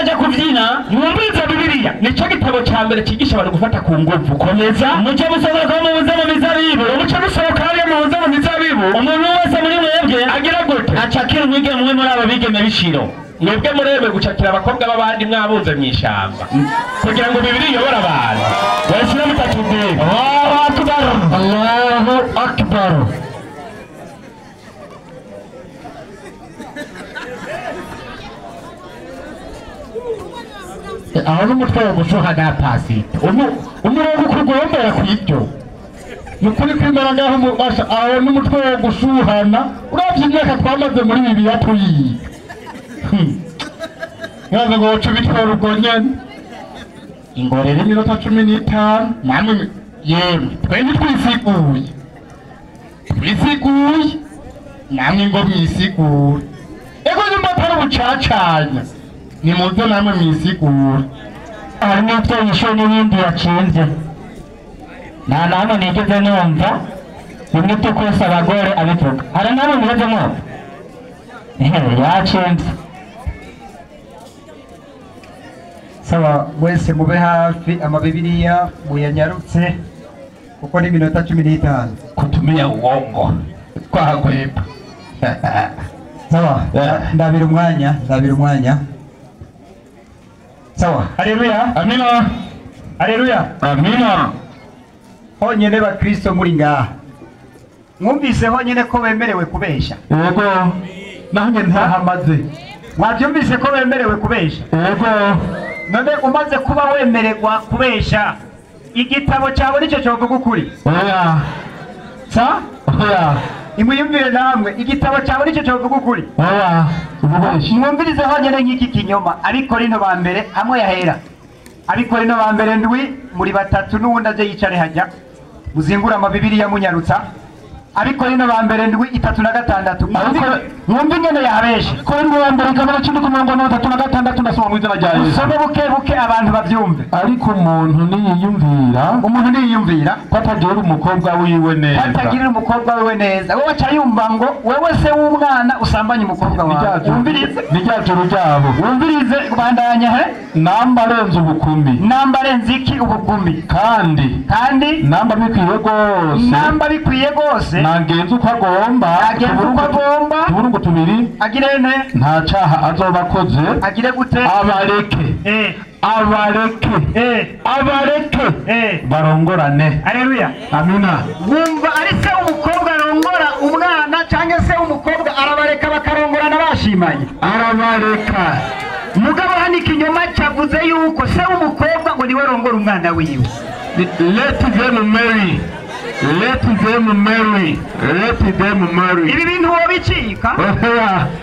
aja kuvyina mwumviriza Bibiliya nico gitabo ca mbere cigisha abantu gufata ku nguvu komeza muce musohoka mu buza mu mizabibu muce musohoka hariya mu buza mu mizabibu umuntu wese muri mwebwe agira gute acakira umwigeme umwe muri abo bigeme b'ishiro mwebwe murebe gucakira abakobwa b'abandi mwabunze mw'ishamba kugira ngo Bibiliya iyobore abantu wese namutatude Allahu akbar Allahu akbar aho n'umutwe wo gushuha na pasita umurongo kugombera kw'ibyo nukuri kwimera ngaho mubasha aho n'umutwe wo gushuhana uravye imyaka twamaze muri Bibiliya tuyiga nkaza ngo woca bitwara ubwo nyene ingorere iminota 15 namwe yemwe twende twisiguye namwe ngo mwisigure ego nyuma atari ubucacanya nimuze namwe mwisigure hari n'ibyo yisho n'ibindi yacinze nta namwe nigeze numva bimwe byo kwesa abagore abivuga hari namwe mureze mwumva yacinze saba mwese mube hafi amabibiliya muyanyarutse kuko ni minota 15 kutumia uongo kwagweba sawa ndabira umwanya sawa haleluya amina haleluya amina honyene ba Kristo muri ngaha mwumvise honyene ko bemerewe kubesha yego nange ntahamaze mwabyumvise ko bemerewe kubesha yego none umaze kuba wemererwa kubesha igitabo cyawe nicyo cyovuga ukuri oya oya imuyumvire namwe igitabo cyawe nicyo cyovuga ukuri oya ububeshi mwumvirize honyene nk'iki kinyoma ariko rino ba mbere hamwe yahera ariko rino ba mbere ndwi muri batatu n'uwundi aje yicare hajya muzingura amabibiliya munyarutsa ariko rino ba mbere ndwi 36 mwumve ingene yahabeshe ko rino ba mbere kamera 36 ndasoma mu izina rya Yesu usome buke abantu bavyumve ariko umuntu niyiyumvira ko atagirira umukobwa wiwe neza wowe aca yumva ngo wewe se w'umwana usambanye umukobwa wawe wumvirize nijyajuru ryabo wumvirize kubandanya namba arenze iki ubukumi kandi namba bikwiye gose nagenze uko agomba tuburungu tubiri agirene nta caha azoba akoze agire gute abareke barongorane haleluya amina wumva ari se umukobwa arongora umwana cyangwa se umukobwa arabareka bakarongorana bashimanye arabareka mugabo hani kinyoma cyavuze yuko se umukobwa ngo niwe rongora umwana wiwe let them marry ibi bintu wobicika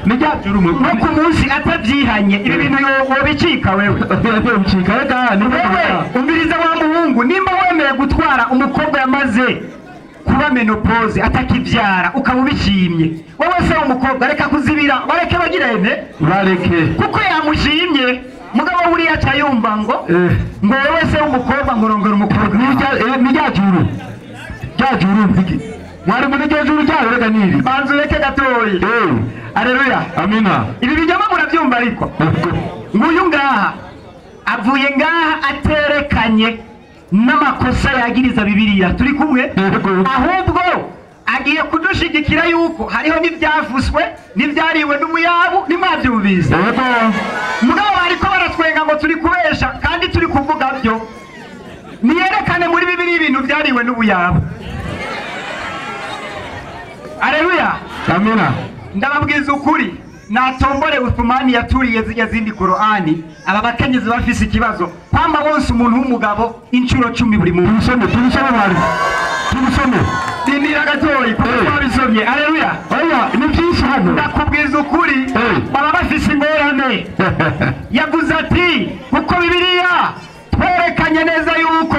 nijyajuru no ku munsi atabyihanye ibi bintu wobicika wewe umviriza wa muhungu nimba wemeye gutwara umukobwa yamaze kuba menopause atakivyara ukaba ubishimye wowe se umukobwa reka kuzibira bareke bagirene kuko yamushimye mugabo buriya cyayumva ngo wowe se umukobwa ngorongora umukobwa nijyajuru mvigi mwari muri juru ryawe rega niri banzu reke gatoyi haleluya amina ibi binyama murabyumva ariko nguyu ngaha avuye ngaha aterekanye n'amakosa yagiriza Bibiliya turi kumwe ahubwo agiye kudushigikira yuko hariho n'ibyavuswe n'ibyariwe n'umuyabu nimwabyumvise mugabo bariko baratwenga ngo turi kubesha kandi turi kuvuga byo niyerekane muri Bibiliya ibintu byariwe n'ubuyabu haleluya amina ndababwiza ukuri natombore Uthmani yaturiye zijya zindi Qur'ani aba bakenyezi bafise ikibazo kwamba bose umuntu w'umugabo incuro 10 buri muntu tubisome dinira gatoyi kuko babisomye haleluya oya ni byinshi hano ndakubwiza ukuri baba bafise ingorane yavuze ati kuko Bibiliya twerekanye neza yuko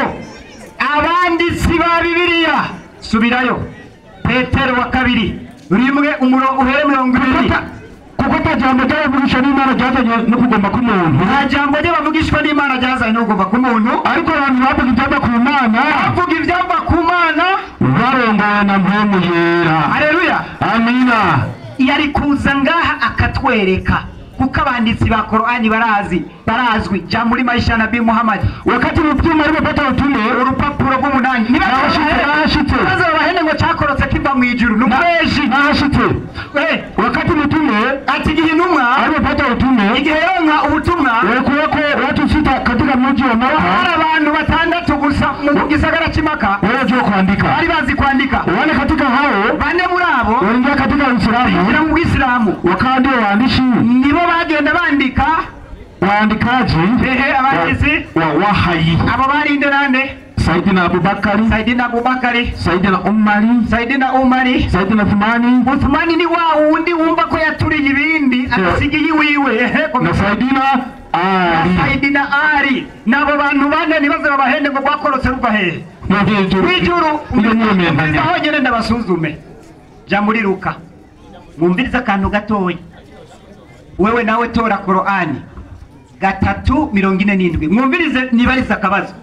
abanditsi ba Bibiliya subirayo Petero wa 2 rimwe umurongo uhere 20 kuko tajambo ryavugishwa n'Imana ryazanye no kugomba k'umuntu nta jambo ryavugishwa n'Imana ryazanye no kugomba k'umuntu ariko abantu bavuga ibyava ku Mana barongana na mpemu yera haleluya amina yari kuza ngaha akatwereka kuko abanditsi ba Qur'ani barazwi ja muri maisha Nabii Muhammad. Wakati mtume alipopata utume urupapuro rw'umunani nashite baza bahene ngo cyakorotse kiva mu ijuru n'umweshi nashite wakati mtume ati gihe intumwa alipopata utume igihe yaronka ubutumwa walikuwa watu sita katika mji wa Maka. Hari abantu batandatu gusa mu gisagara cy'Imaka wanajua kuandika, bari bazi kuandika. wale katika hao bane muri abo waliingia katika Uislamu, mu Islamu wakawa ndio waandishi, nibo bagenda bandika waandikaji abanditsi wa wahayi. abo barinde nande? Saidina Abubakari, Saidina Umari, Saidina Uthmani ni wa wundi wumva ko yaturiye ibindi agasigiye wiwe na Saidina Ali. Nabo bantu bane nibaze babahende ngo gwakorotse ruva hehe wijuru. Aho nyene ndabasuzume ja muri Luka mwumviriza akantu gatoya. Wewe nawe tora Qur'ani 3:47 mwumvirize nibariza akabazo.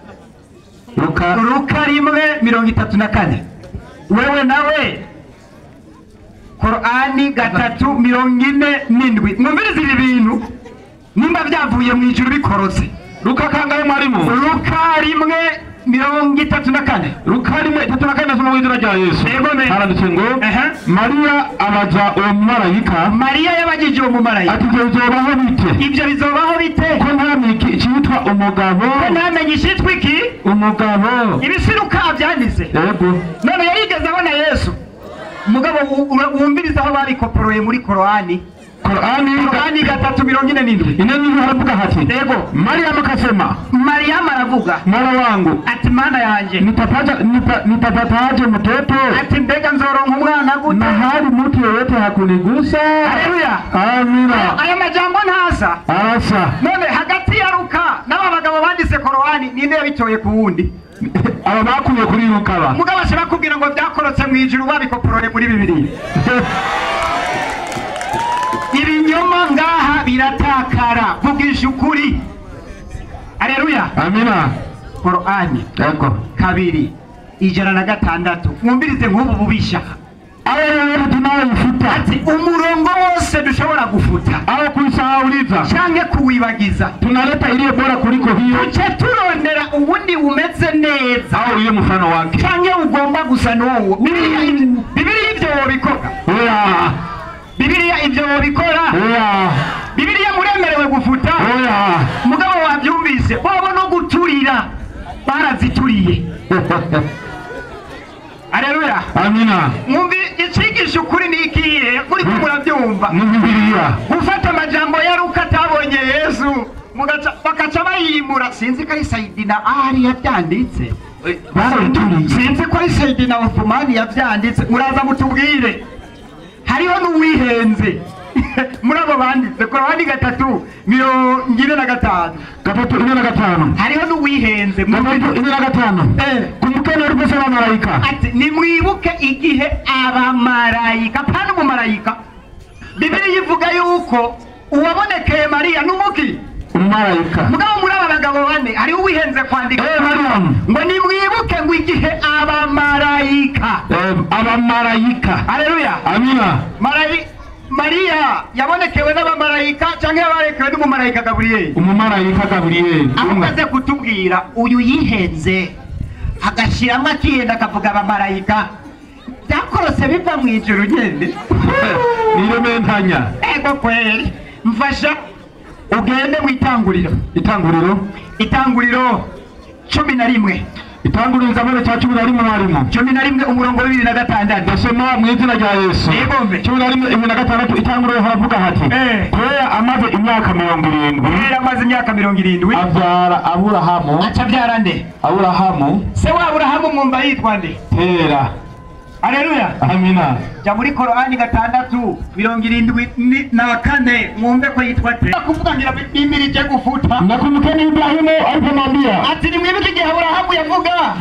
Luka 1:34. Wewe nawe Qur'ani 3:47 mwumvirize ibi bintu nimba byavuye mu ijuru bikorotse. Luka kangahe mwarimu? Luka 1:34. Luka 1:34 nasoma wizira rya Yesu. Haranditse ngo Maria abaza uwo mumarayika. Maria yabagije uwo mumarayika ati bizobaho bite? Ibyo bizobaho bite? Ko ntamenye cyitwa umugabo. Ko ntamenye cyitwa iki? Umugabo. Ibisiruka byanditse. Yego. None yarigeze abona Yesu. Umugabo wumviriza aho bari koporoye muri Qur'ani. Qur'ani 3:47. Inani haravuga hati. Yego. Maria akasema. Maria aravuga. Mwana wangu. Ati mana yanje. Nitapataje mtoto? Ati mbega nzoronka umwana gute? Na hali mtu yoyote hakunigusa. Haleluya. Amina. Aya majambo ntasa. Arasa. None hagati ya Luka n'aba bagabo banditse Qur'ani ninde yabitoye ku wundi? Aba bakuye kuri Luka ba. Mugabo ashaka kubwira ngo byakorotse mu ijuru babikoporoye muri Bibiliya. Ibinyoma ngaha biratakara, vugisha ukuri. Haleluya. Amina. Qur'ani yego 2:106 mwumvirize nk'ubu bubisha. Aho rero tunayifuta. Ati umurongo wose dushobora gufuta aho kuisahauliza canke kuwibagiza, tunaleta ile bora kuliko hiyo. Tuce turondera ubundi umeze neza aho uye mfano wake canke ugomba gusa n'uwo. Bibiliya ibyo wobikora. Bibiliya ibyo wobikora. Bibiliya muremerewe gufuta. Mugabo wabyumvise bobo no guturira barazituriye. Haleluya. Amina. Mwumvi ikigisho ukuri ni ikihe muri kumurabyumva mu Bibiliya. Gufata amajambo ya Luka atabonye Yesu bakaca bayimura. Sinzi ko ari Saidina Ali yabyanditse, sinzi ko ari Saidina Uthmani yabyanditse. Muraza mutubwire hariho n'uwihenze muri abo banditse Qur'ani 3:45 hariho n'uwihenze 3:45 kumukene uri gusaba abamarayika ati nimwibuke igihe abamarayika kandi umumarayika Bibiliya ivuga yuko uwabonekeye Maria n'umuki umumarayika. Mugabo muri aba bagabo bane hariho uwihenze kwandika ngo nimwibuke ngo igihe abamarayika. Haleluya. Amina. Maria yabonekewe n'abamarayika cyangwa yabonekewe n'umumarayika Gabriel? Umumarayika Gabriel. Amaze kutubwira uyu yihenze agashiramo akihenda akavuga abamarayika byakorose biva mu ijuru nyene. Nirementanya. Ego kweli. Mfasha ugende mu Itanguriro 11. Itanguriro zamane cya 11 mwarimu. 11 umurongo 2:6. Ndasoma mu izina rya Yesu. 11:6 Itanguriro haravuga hati. Koya amaze imyaka 70. Abyara Aburahamu. Acabyara nde? Aburahamu. Se wa Aburahamu mwumva yitwa nde? Tera. Haleluya. Amina. Ja muri Qur'ani 6:74 mwumve ko yitwa Tera. Kuvuga ngira bimirije gufuta. Nakumkeni Ibrahimu alipomwambia. Ati nimwibuke igihe Aburahamu yavuga.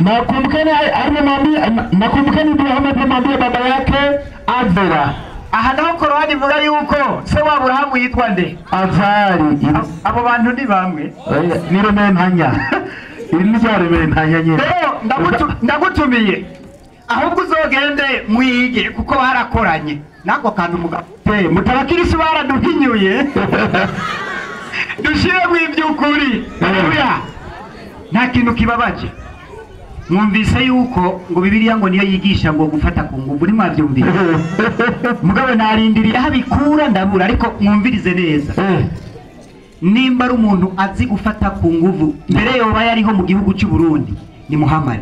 Nakumkeni Ibrahimu alipomwambia baba yake Azara. Aha naho Qur'ani ivuga yuko se wa Aburahamu yitwa nde? Azari. Abo bantu ni bamwe. Nirementanya. Nirementanya nyine. Ndagutumiye ahubwo uzogende mwige kuko barakoranye. nako kantu mugabo mutabakirisi baraduhinyuye dushire mu iby'ukuri. Haleluya. Nta kintu kibabaje. Mwumvise yuko ngo Bibiliya ngo niyo yigisha ngo gufata ku nguvu ni mwavyumvira. Mugabo narindiriye habikura ndabura ariko mwumvirize neza. Nimba ari umuntu azi gufata ku nguvu mbere yoba yariho mu gihugu cy'u Burundi ni Muhammad.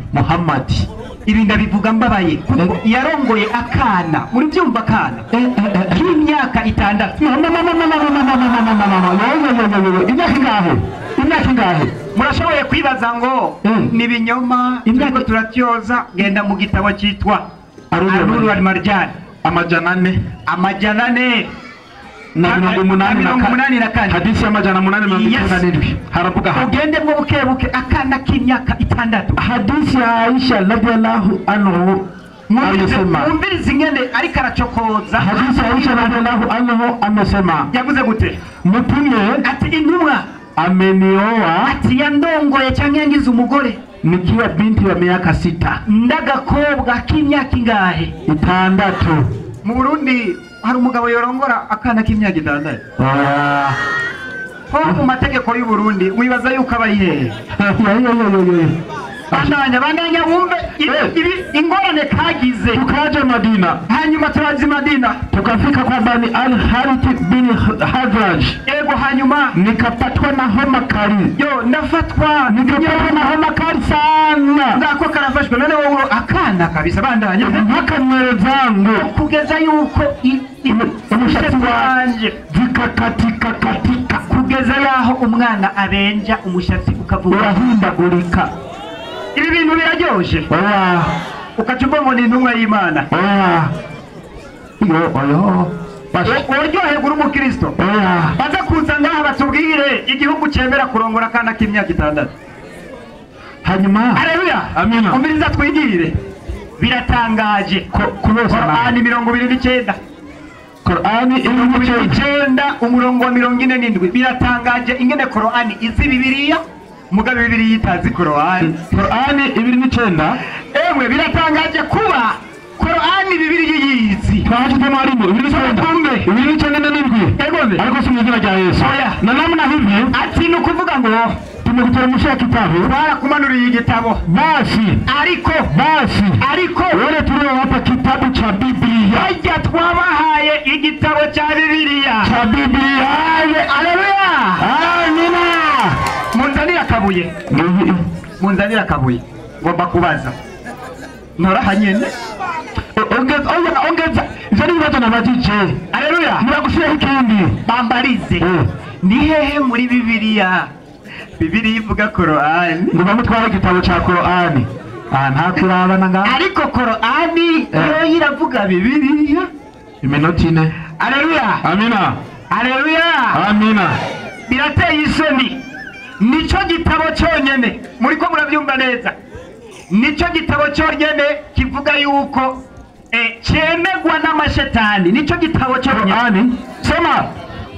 Ibi ndabivuga mbabaye kuko yarongoye akana muri byumva akana k'imyaka 6. Imyaka ingahe? Murashoboye kwibaza ngo ni binyoma imyaka turatyoza. Genda mu gitabo cyitwa Aruru al-Marjan amajana 4 na 84 hadisi ya majana 887 haravuga ugende mu bukebuke akana k'imyaka 6. hadisi ya Aisha radhiyallahu anhu mwumvirize ingene ariko aracokoza. Hadisi ya Aisha radhiyallahu anhu amesema yavuze gute? Mtume ati intumwa amenioa ati yandongoye cyangwa yangize umugore nikiwa binti wa miaka 6 ndagakobwa k'imyaka ingahe? 6. Mu Burundi hari umugabo yorongora akana k'imyaka 6. Ho mu mategeko y'u Burundi wibaza yuko abayihe. Bandanya wumve ibi ingorane kagize. Tukaje Madina, hanyuma turazi Madina tukafika kwa Bani al-Harith bin Hadraj. Ego hanyuma nikapatwa na homa kali. Yo nikapatwa na homa kali sana. Ngako karafashwe none wowe akana kabisa. Bandanya mpaka nywele zangu kugeza yuko umushatsi wanje zikakatika kugeza yaho umwana abenja umushatsi ukavuga urahindagurika. Ibi bintu biraryoshe. Ukacumba ngo ni intumwa y'Imana. Uryohe guru mu Kristo. Baza kuza ngaha batubwire igihugu cyemera kurongora akana k'imyaka 6. Hanyuma haleluya. Amina. Umviriza twigire. Biratangaje. Qur'ani 29. Qur'ani 29 umurongo wa 47 biratangaje ingene Qur'ani izi Bibiliya mugabe Bibiliya itazi Qur'ani. Qur'ani 29 emwe biratangaje kuba Qur'ani Bibiliya yizi. Twahashite mwalimu 29 egome ariko simuzina rya Yesu na namna hivi ati no kuvuga ngo tumekuteremshia kitabu bara kumanuriye igitabo basi ariko wale tulio hapa kitabu cha Biblia hajya twabahaye igitabo cha Bibiliya haleluya amina. Munzanira kabuye ngomba kubaza nora hanyene ongeza zari bibazo nabajije. Haleluya. Muragushira ikindi bambarize ni hehe muri Bibiliya ivuga Qur'ani ngo bamutwara igitabo cya Qur'ani nta kurabana ngaho ariko Qur'ani yo iravuga Bibiliya iminota 4. Haleluya. Amina. Haleluya. Amina. Birateye isoni. Nico gitabo cyonyene muri ko murabyumva neza. Nico gitabo cyonyene kivuga yuko cyemegwa n'amashetani. Nico gitabo cyonyene. Soma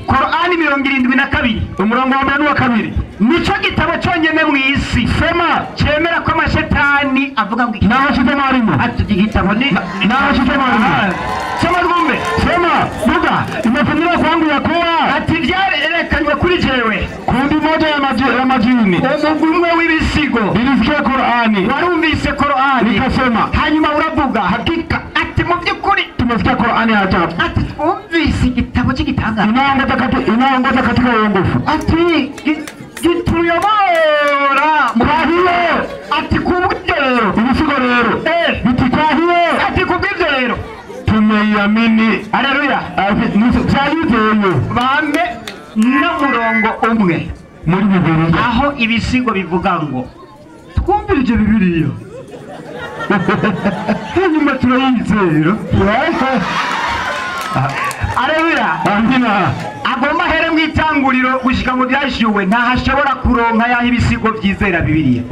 Qur'ani 72 umurongo wa 2. Nico gitabo cyonyene mu isi sema cyemera ko amashetani avuga ngo naho shite mwalimu ati gitabo ni naho shite mwalimu sema rwumbe sema buga imefunyira kwangu ya kuwa ati byarerekanywe kuri jewe kundi moja ya majini umugumwe w'ibisigo nilisikia Qur'ani warumvise Qur'ani nikasema hanyuma uravuga hakika ati mu byukuri tumesikia Qur'ani ya ajabu ati umvise igitabo cy'igitanga inaongoza katika uongofu ati gituyobora mwahiyo ati kubw'ibyo rero ibisigo rero bitikwahiyo ati kubw'ibyo rero tumeiamini. Haleluya. Byayizeye bambe n'umurongo umwe muri Bibiliya aho ibisigo bivuga ngo twumvire ibyo Bibiliya hanyuma turayizera. Haleluya. Amina. Agomba here mu itanguriro gushika mu byashyuwe ntahashobora kuronka yaho ibisigo byizera Bibiliya.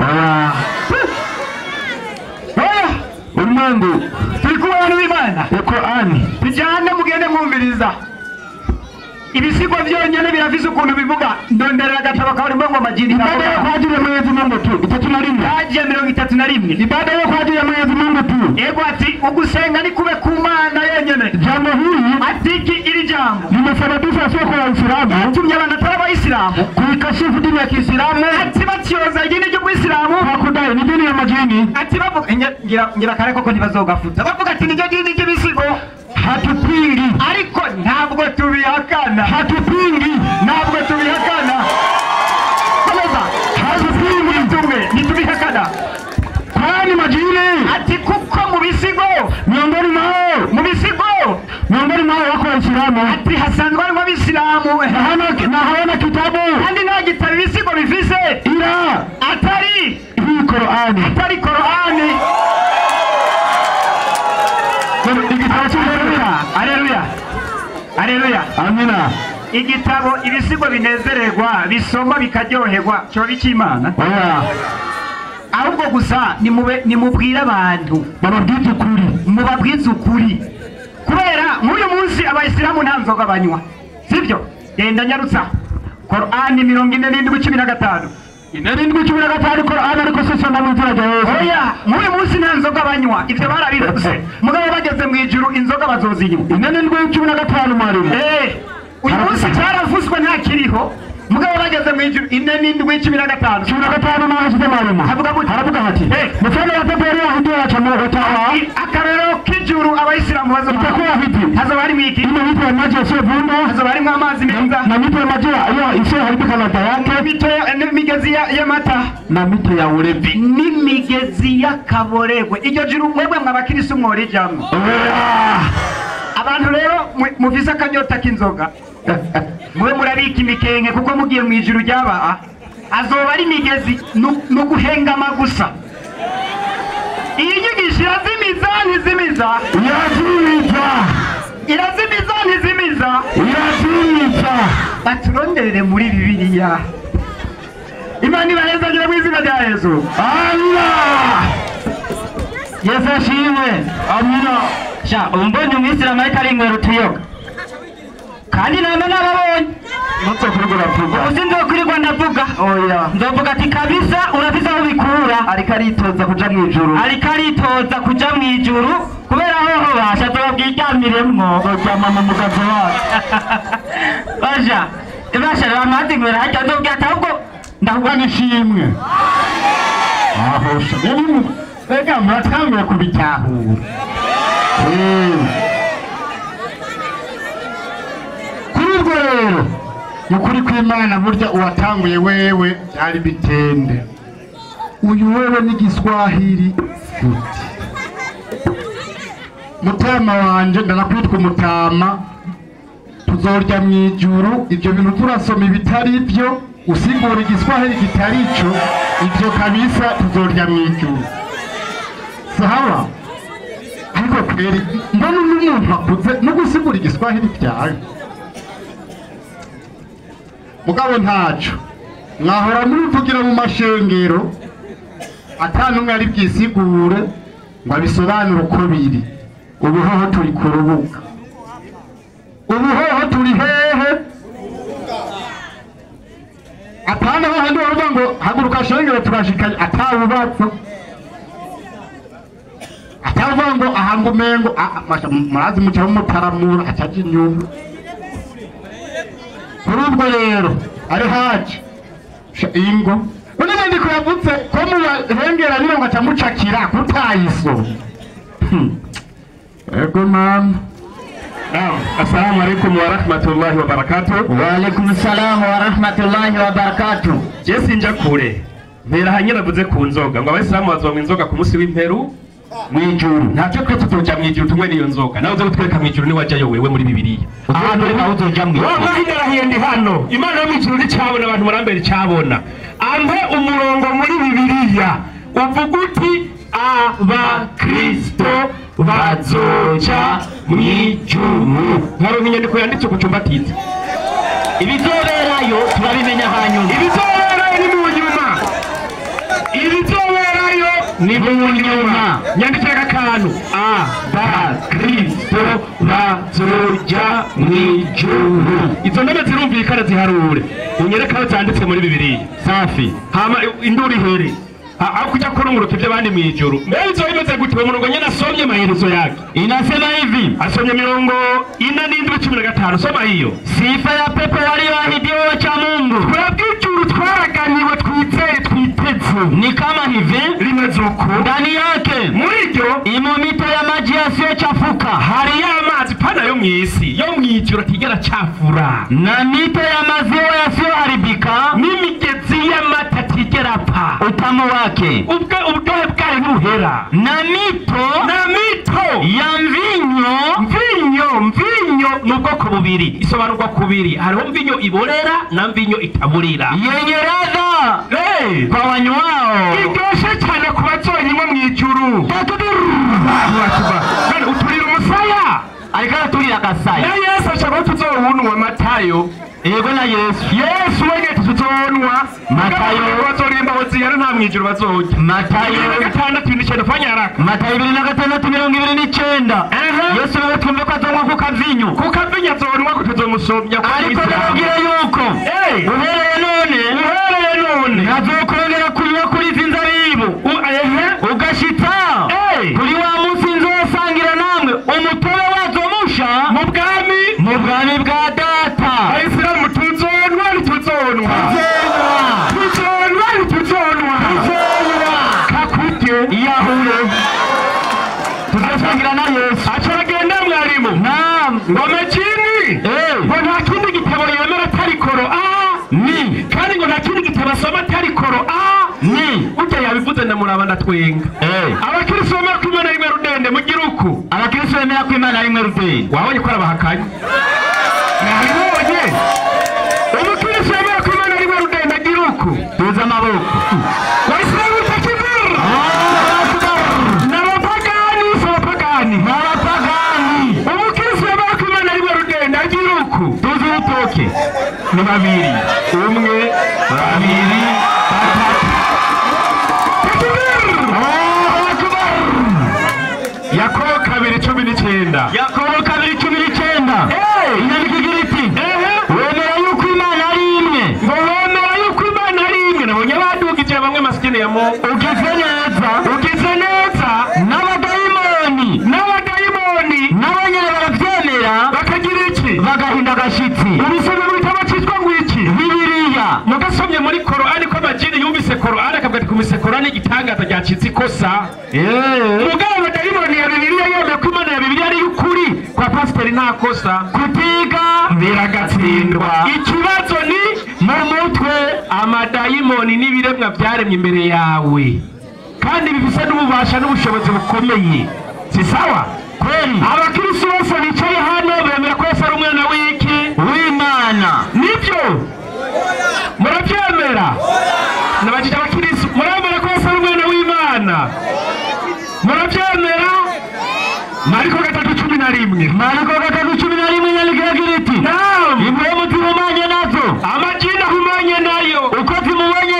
Umungu turi kubana n'Imana Qur'ani bijyane mugende mwumviriza ibisigo byonyene birafise ukuntu bivuga ndonderera gatabo kabarimo ngo majini ibada yo kwajira Mwenyezi Mungu tu 31 yaje 31 ibada yo kwajira Mwenyezi Mungu tu ego ati ugusenga ni kube ku Mana yenyene jambo hili amesababisha wasiokuwa Waislamu, yatumye abantu atari abayisilamu kuikashifu dini ya Kiislamu, ati batyoza idini ry'ubuyisilamu kwa kudai ni dini ya majini. ati bavuga ngira kare koko ntibazogafuta bavuga ati niryo dini ry'ibisigo. Hatupingi, ariko ntabwo tubihakana, hatupingi, ntabwo tubihakana. Komeza, hatupingi tumwe ntitubihakana. kwani majini ati kuko mu bisigo miongoni mwao wako Waislamu, ati hasanzwe harimo abisilamu na hawana kitabu kandi nta gitabo ibisigo bifise ila atari hii Qur'ani. atari Qur'ani. Haleluya, haleluya, amina. igitabo ibisigo binezererwa bisoma bikaryoherwa cyo bikimana. Oya, ahubwo gusa nimubwire abantu bababwize ukuri, mubabwize ukuri, kubera muri uyu munsi abayisilamu nta nzoga banywa, sibyo? Genda nyarutsa Qur'ani 47:15 47:15 Qur'ani, ariko sasa na muzira jayezo. oya, muri uyu munsi nta nzoga banywa, ivyo barabivuze. Mugabo bageze mu ijuru inzoga bazozinywa. 47:15 mwarimu. Uyu munsi cyaravuzwe nta kiriho, mugabo bageze mu ijuru 47:15 15 n'ahashyize mwarimu. Haravuga hati mfano wa pepo yaliyoahidiwa cha Mungu watawa akarero k'ijuru abayisilamu itakuwa hivi, hazoba harimo iki? ino mito ya maji yasiyovunda, hazoba harimo amazi meza na mito ya maziwa isiyoharibika ladha yake, n'imigezi y'amata, na mito ya ulevi, n'imigezi y'akaboregwe. iryo juru mwebwe mw'abakirisitu mworijamwo. abantu rero muvise akanyota k'inzoga mube murabika imikenke, kuko mugiye mu ijuru ry'aba azoba ari imigezi no guhengama gusa. iyi nyigisho irazimiza ntizimiza? Irazimiza ntizimiza? baturonderere muri Bibiliya. Imana ibarezagire mu izina rya Yesu. Allah Yesu ashimwe. Amina. sha umbonye umwisilamu ariko ari ingwero tuyoga, kandi namwe nababonye usinzokurirwa ndavuga. Oya, nzovuga ati kabisa urafise aho bikura. ariko aritoza kuja mu ijuru, kubera aho basha tubabwiryamiremwo oryama mu mugazo wacu. basha bamaze ngwera hajya nzobwira ati ahubwo ndavuga n'ishimwe. Ahosha rega muratanguye kubitahura. Kuri ubwo rero ukuri kw'Imana burya uwatanguye wewe byari bitende. Uyu wewe n'igiswahili futi. Mutama wanje ndanakwitwa umutama, tuzorya mu ijuru. Ibyo bintu turasoma ibitari byo, usigura igiswahili kitari cyo, ibyo kabisa tuzorya mu ijuru. Sawa? Ariko kweri mbona n'umuntu akuze no gusigura igiswahili byawe. Mugabo ntaco mwahora muvugira mu mashengero, atanumwe ari bwisigure ngo abisobanure uko biri. Ubuhoho turi ku rubuga, ubuhoho turi hehe? Atana handi wavuga ngo haguruka shengero turashikanye, atawubatso atavuga ngo ahanga umengo murazi mucyaho mutaramura ataje inyuma. Kuri ubwo rero ari haje ingo unabandi ko yavutse ko muhengera niyo ngo atamucakira kutayiso. Ego mama. Assalamu alaikum wa rahmatullahi wa barakatuh. Wa alaikum assalam wa rahmatullahi wa barakatuh. Jesi nja kure mpera hanyira vuze ku nzoga ngo abayisilamu bazomwa inzoga ku munsi w'imperu mwijuru. Ntacyo twe tuzoja mwijuru tumwe niyo nzoga. Nawe uzo gutwereka mwijuru ni wajayo wewe muri Bibiliya. Ahantu reka uzoja mwijuru. Wallahi ndarahiye ndi hano. Imana yo mwijuru nicabona abantu murambere cyabona. Ampe umurongo muri Bibiliya uvuga uti abakristo bazoja mwijuru. Haro inyandiko yanditse ku cyumba titi. Ibizoberayo turabimenya hanyuma. Ibizoberayo ni mu nyuma. Ibizoberayo ni mu nyuma. Nyandikira akantu abakristo bazoja mwijuru. Izo ndome zirumvikana ziharure. Unyereka aho zanditse muri Bibiliya. Safi. Hama induri here. au kuja kurunguruka ibyo abandi mu ijuru. Mbere izo imeze gute umurongo nyene asomye maherezo yake. Inasema hivi, asomye mirongo 4:15. Soma hiyo. Sifa ya pepo walioahidiwa wacha Mungu. Twebwe ijuru twaraganiwe twizeye twiteze. Ni kama hivi limeze uko. Ndani yake muri ryo imo mito ya maji yasiyochafuka. Hari ya mazi pana yo mwisi, yo mwijuru atigera chafura. Na mito ya maziwa yasiyoharibika. N'imigezi y'amata atigera pa. Utamu wake ubwohe bwayo ntuhera. Na mito ya mvinyo n'ubwoko bubiri, isobanurwa kubiri. Hariho mvinyo iborera na mvinyo itaburira. Yenye ladha kwa wanywao, iryoshe cyane ku bazonywa mu ijuru. Uturira umusaya ariko araturira agasaya. Na Yesu ashaka tuzowunwa Matayo. Yego na Yesu wege tuzonwa Matayo bazorimba hoziyana nta mwijuru bazoja. Matayo 6:9 fanya haraka. Matayo 6:29. Yesu nawe twumve ko azonwa ku kavinyo azonwa ko tuzomusomya ko ariko ndagira yuko uhereye none nazokongera kunywa kuri zinzabibu ugashitsa kuri wa munsi nzosangira namwe umutobe wazo musha mu bwami bwa data. Abayisilamu tuzonwa kakuje iyahure tuzasangira na Yesu. Acagenda mwarimu ngo amajini ngo nta kindi gitabo yemera atari Qur'an kandi ngo nta kindi gitabo asoma atari Qur'an. Ujya yabivuze ndamuraba ndatwenga. Abakristo bemera ko Imana rimwe rudende mugira uko. Abakristo bemera ko Imana rimwe rudende. Wabonye ko arabahakanye? Nabibonye. Umukristo bemera ko Imana rimwe rudende agira uko. Tuza amaboko. Wayisraeli takibir. N'abapagani. Umukristo bemera ko Imana rimwe rudende agira uko. Tuza urutoke. Ni babiri. Umwe, babiri, batatu. Yakobo 2:19. Yakobo 2:19. Inyandiko igira iti wemera yuko Imana ari imwe. Ngo wemera yuko Imana ari imwe. Nabonye badugije bamwe masikini ya Mungu. Ugize neza n'abadayimoni n'abanyene baravyemera bakagira iki bagahinda agashitsi. Ubisome mu bitabo cyitwa ngwiki Bibiliya. Mugasomye muri Qur'an ko amajini yumvise Qur'an akavuga ati kumise Qur'an igitangaza ryacitse ikosa. Mugabo abadayimoni ya Bibiliya yemeye ko Imana ya Bibiliya ari ukuri. Kwa pasiteri nta kosa kutiga biragatsindwa. Ikibazo ni mu mutwe. Amadayimoni n'ibiremwa byaremye imbere yawe kandi bifise n'ububasha n'ubushobozi bukomeye. Si sawa kweli? Abakristo bose bicaye hano bemera ko Yesu ari umwana w'Imana. Nibyo murabyemera? Nabajije abakristo muremera ko Yesu ari umwana w'Imana? Murabyemera? Mariko 3:11 nyaligira iti imwe muzihumanye nazo amajina humanye nayo uko zimubonye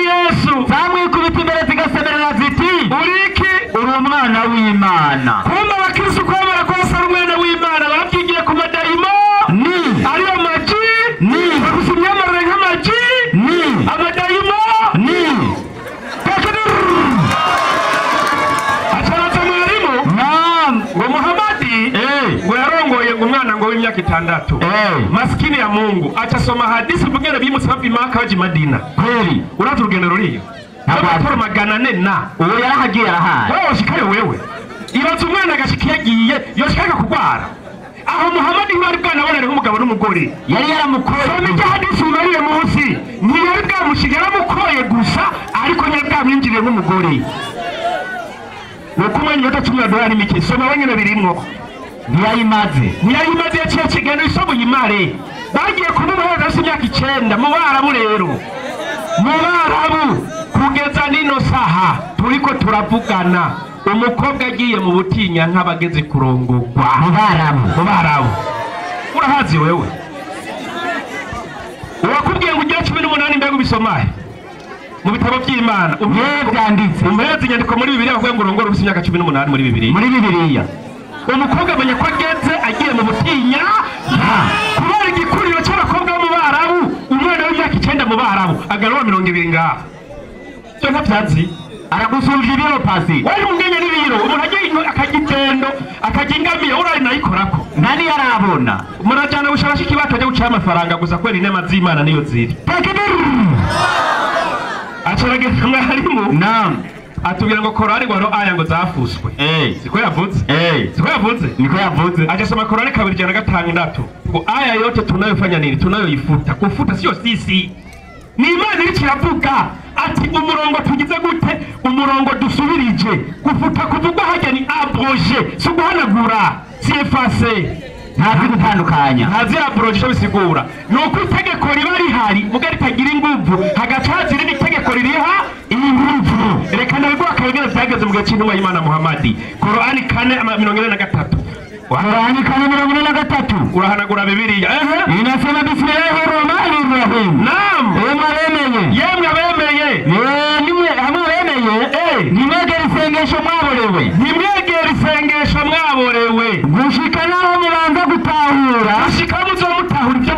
Yesu zamwikubita imbere zigasemerera ziti uriki uri umwana w'Imana. Kumva abakristo kwemera ko Yesu ari umwana w'Imana babyigiye ku madayimoni ariyo maji bagusumye amarere nk'amaji amadayimoni. Acharatse mwarimu ngo Muhamadi ngo yarongoye ngo umwana ngo w'imyaka 6 maskini ya Mungu acasoma hadisi bugere bimutse bava Maka baje Madina. Kweli uraza urugendo ruriyo abatoro 400 na uwo yarahagiye arahaye wewe shikaye wewe ibaza umwana agashikiye agiye yoshikaga kugwara aho Muhamadi bari bwanabonere nk'umugabo n'umugore yari yaramukoye. Somije hadisi mariye munsi ntiyari bwamushigera mukoye gusa ariko nyari bwamwinjiriye nk'umugore. Nukumwe nyota $10 mike soma wenyine birimwo ntiyayimaze yaciye kigano isobo yimare bagiye kumuhora imyaka 9 mu Barabu. Rero mu Barabu kugeza nino saha turiko turavugana umukobwa agiye mu butinya nk'abageze kurongorwa mu Barabu. Urahazi wewe urakubwiye ngo ugira 18 mbego bisomaye mu bitabo by'Imana byanditse umurezi nyandiko muri Bibiliya avuga ngo urongora ufite imyaka 18 muri Bibiliya. Umukobwa amenya ko ageze agiye mu butinya kubera igikuriro cy'abakobwa bo mu Barabu. Umwana w'imyaka 9 mu Barabu agarura 20 ngaha cyo ntavyazi aragusumvya ibiro pasi wari umwenye n'ibiro umuntu agiye akagitendo akagingamiye urari nayikorako nani yarabona murajana gushaka ikibato cyo guca amafaranga gusa kwera inema z'Imana niyo ziri acarage mwarimu naam atubwira ngo korari ngo aya ngo zafuswe siko yavuze siko yavuze niko yavuze ajasoma korari 2:6 ngo aya yote tunayofanya nini tunayoifuta kufuta sio sisi ni Imana iri kiravuga ati umurongo tugize gute umurongo dusubirije gufuta kuvugwa hajya ni abroger so guhanagura si effacer ntazi gutandukanya ntazi abroger bisigura nuko itegeko riba rihari mugari tagira inguvu hagacazi rindi itegeko ririha inguvu reka nabigwa akabigera byageze mu gace n'umwa Imana Muhammadi Qur'ani 4:43 Qur'ani 4:43 urahanagura Bibiliya inasema bismillahirrahmanirrahim naam yemwe abemeye nimwe hamwe bemeye nimwegera isengesho mwaborewe gushika naho mubanza gutahura gushika muzomutahura ibyo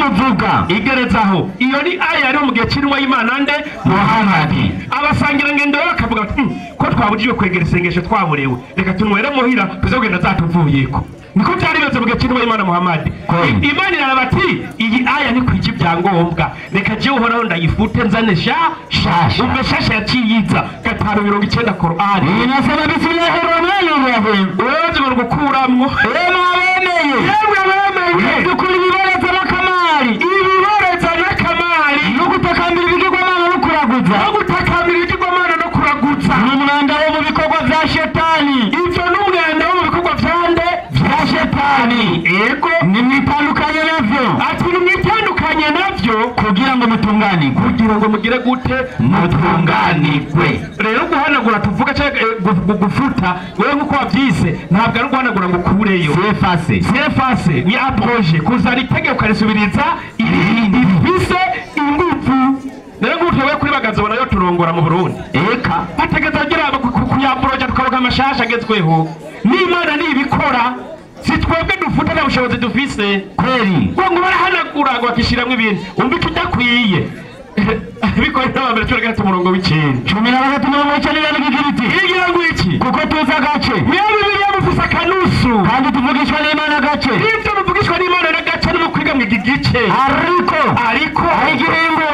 muvuga igerezaho iyo ni aya ari mu gihe cy'intumwa y'Imana nde Muhammadi abasangira ngendo bakavuga bati ko twabujijwe kwegera isengesho twaborewe reka tunwere muhira tuzogenda zatuvuyeko niko byari beze mu gihe cy'intumwa y'Imana Muhammadi Imana irabati iyi aya ni kwiki byangombwa reka je uhoraho ndayifute nzane shasha umbe shasha yaciyiza 5:90 Qur'ani inasema bismillahirrahmanirrahim uzi ngo gukuramwo yemwe abemeye dukuri ibiboreza n'akamari no gutakambira ibigirwamana no kuraguza n'umwanda wo mu bikorwa vya shetani ivyo n'umwanda wo mu bikorwa vyande vya shetani yego nimwitandukanye navyo ati nimwitandukanye navyo kugira ngo mutunganirwe kugira ngo mugire gute mutunganirwe rero guhanagura tuvuga gufuta wewe nkuko wavyise ntabwo ari guhanagura ngo kureyo c'est ni abroger kuzana itegeko karisubiriza irindi bise ingufu rero gutwe kuri bagazobona yo turongora mu Burundi eka bategeza agira kuyabroja tukaroga amashasha agezweho n'Imana nibikora sitwebwe dufuta na bushobozi dufise kweli ngo barahanagura ngo bakishiramwe ibintu umva ikidakwiye bikoye n'abambere cyo gata umurongo w'ikindi 13:9 n'igiriti igira ngo iki kuko tuza gace mwe Bibiliya mufisa kanusu kandi tuvugishwa n'Imana gace ibyo muvugishwa n'Imana na gace no kwiga mu gigice ariko ahigihimbo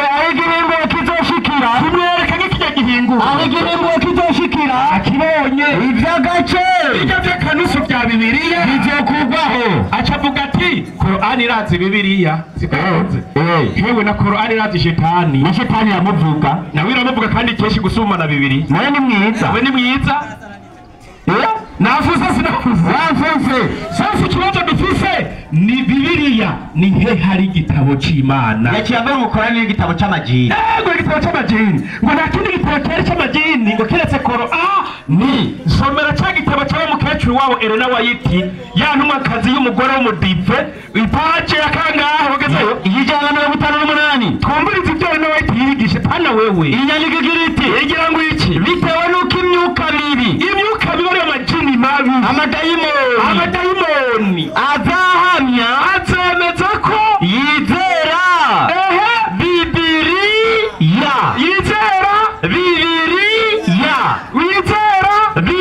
kizoshikira kumwereka nk'ikijya gihingu ahigihimbo kizoshikira akibonye ibya gace ibyo by'akanusu bya Bibiliya bizokugwaho acavuga ati Qur'ani irazi Bibiliya zikaze hewe na Qur'ani irazi shetani na shetani yamuvuga nawe iramuvuga kandi keshi gusuma na Bibiliya nawe ni mwiza nafuze sasa kibazo dufise ni Bibiliya ni he hari igitabo c'Imana yakiyambara umukorani n'igitabo c'amajini ngo igitabo c'amajini ngo nta kindi gitabo cyari c'amajini ngo keretse Qur'ani somera cya gitabo cy'aba mukecuru wabo Elena White ya ntumakazi y'umugore w'umudive ipaje yakangaho bagezeyo ijana 58 twumviriza ibyo Elena White yigisha pana wewe inyandiko igiriti igira ngo iki bitewe nuko imyuka mibi ari amajini mabi amadayimoni azahamya azemeza ko yizera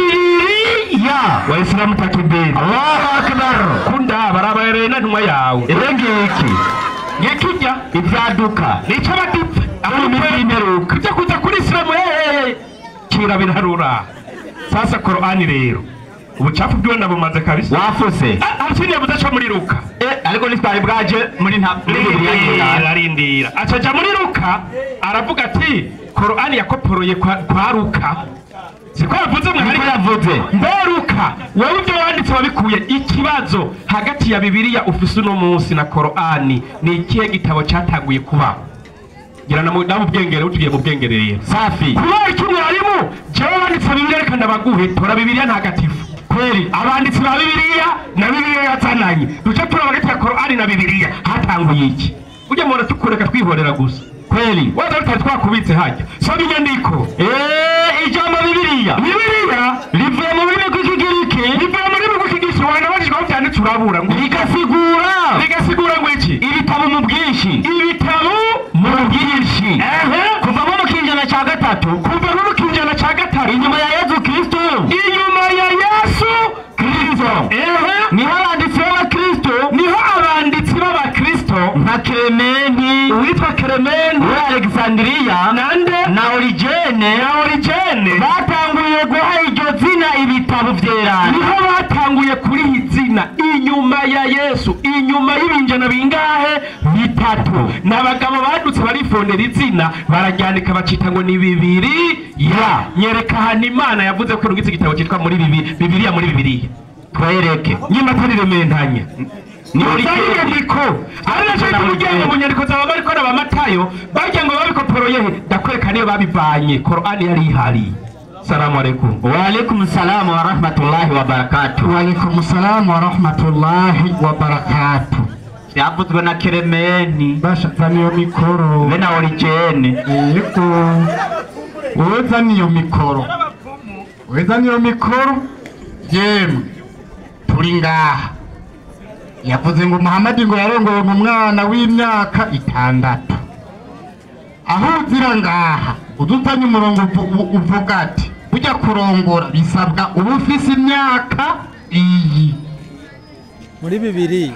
Bibiliya Waislamu takbir Allahu akbar kunda barabayerena ntumwa yawe ngikijya ibyaduka nico badipfa amumeruka kujya kuza kuri Islamu kira birarura sasa Qur'ani rero ubucafu bwiwe nabumaze kabisa wafuse akindi yabuze muri Luka ariko nitwari bwaje muri arindira acaja muri Luka aravuga ati Qur'ani yakoporoye kwa Luka siko yavuze Luka wewe ibyo wanditse wabikuye ikibazo hagati ya Bibiliya ufise no munsi na Qur'ani ni ikihe gitabo cyatanguye kuba gira na mu bwengere utugiye mu bwengereye safi kuba kimwe harimo jewe wanditse Bibiliya reka ndabaguhe tora Bibiliya ntagatifu kweli abanditsi ba Bibiliya na Bibiliya yazananye duce turabagati ya Qur'ani na Bibiliya hatanguye iki uje mu tukureka twihorera gusa kweli waza twakubitse hajya so inyandiko ijambo Bibiliya rivuye mu rurimi rw'ikigiriki wana bajijwe aho byanditse urabura ngo bigasigura ngo iki ibitabo mu bwinshi kuva mu kinjana cya 5 gatatu kuva mu kinjana ca gatatu inyuma ya Yesu Kristo inyuma ya Yesu Kristo niho abanditsi b'abakristo niho abanditsi b'abakristo nka Clementi uwitwa Clementi wa Alexandria nande na Origene batanguye guha iryo zina ibitabo vyerana niho batanguye kuri izina inyuma ya Yesu inyuma y'ibinjana bingahe bitatu n'abagabo badutse barifondera izina barajyanika bacita ngo ni Bibiliya nyereka hano Imana yavuze ko rugize igitabo cyitwa muri Bibiliya muri Bibiliya twereke nyima turirementanya ni uriko ari naco kumujyango mu nyandiko zaba bariko n'abamatayo barya ngo babikoporoye ndakwereka niyo babivanye Qur'ani yari ihari. Salamu alaikum. Wa alaikum salam wa rahmatullahi wa barakatuh. Wa alaikum salam wa rahmatullahi wa barakatuh. Yavuzwe na Clementi basha niyo mikoro be na Origene yego weza niyo mikoro yemwe turi ngaha yavuze ngo Muhammad ngo yarongoye mu mwana w'imyaka 6 aho uzira ngaha udutanye umurongo uvuga ati ujya kurongora bisabwa uba ufise imyaka iyi muri bibiri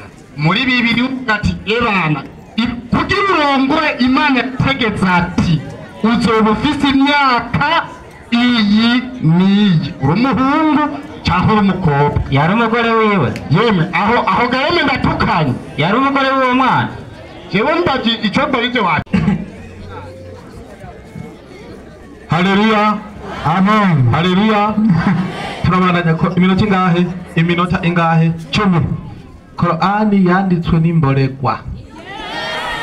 ati ebana kugira urongore Imana yategetse ati uzoba ufise imyaka iyi niyi urumuhungu cyangwa urumukobwa yari umugore wiwe yemwe aho gaheme ndatukanye yari umugore w'uwo mwana jewe ndaji icyo ndorije wacu Haleluya amen haleluya turabandanya ko iminota ingahe 10 Qur'ani yanditswe n'imboregwa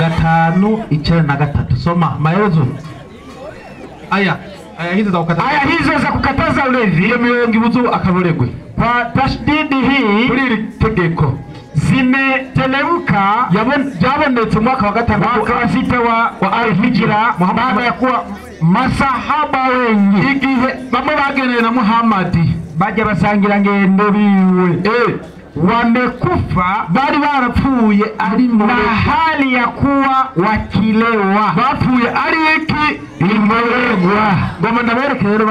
5:9 soma maelezo aya hizo za kukataza ulevi iyo mirongo ibuzo akaboregwe kwa tashdidi hii kuri iri tegeko zimeteleuka yabonetse mwaka wa 5 mwaka wa 6 wa al-hijra baada ya kuwa masahaba wengi igihe bamwe bageneye na Muhammadi baje basangira ngendo biwe wamekufa bali barapfuye ari na hali ya kuwa wakilewa bapfuye ari iki imboregwa ngoma ndabereke rero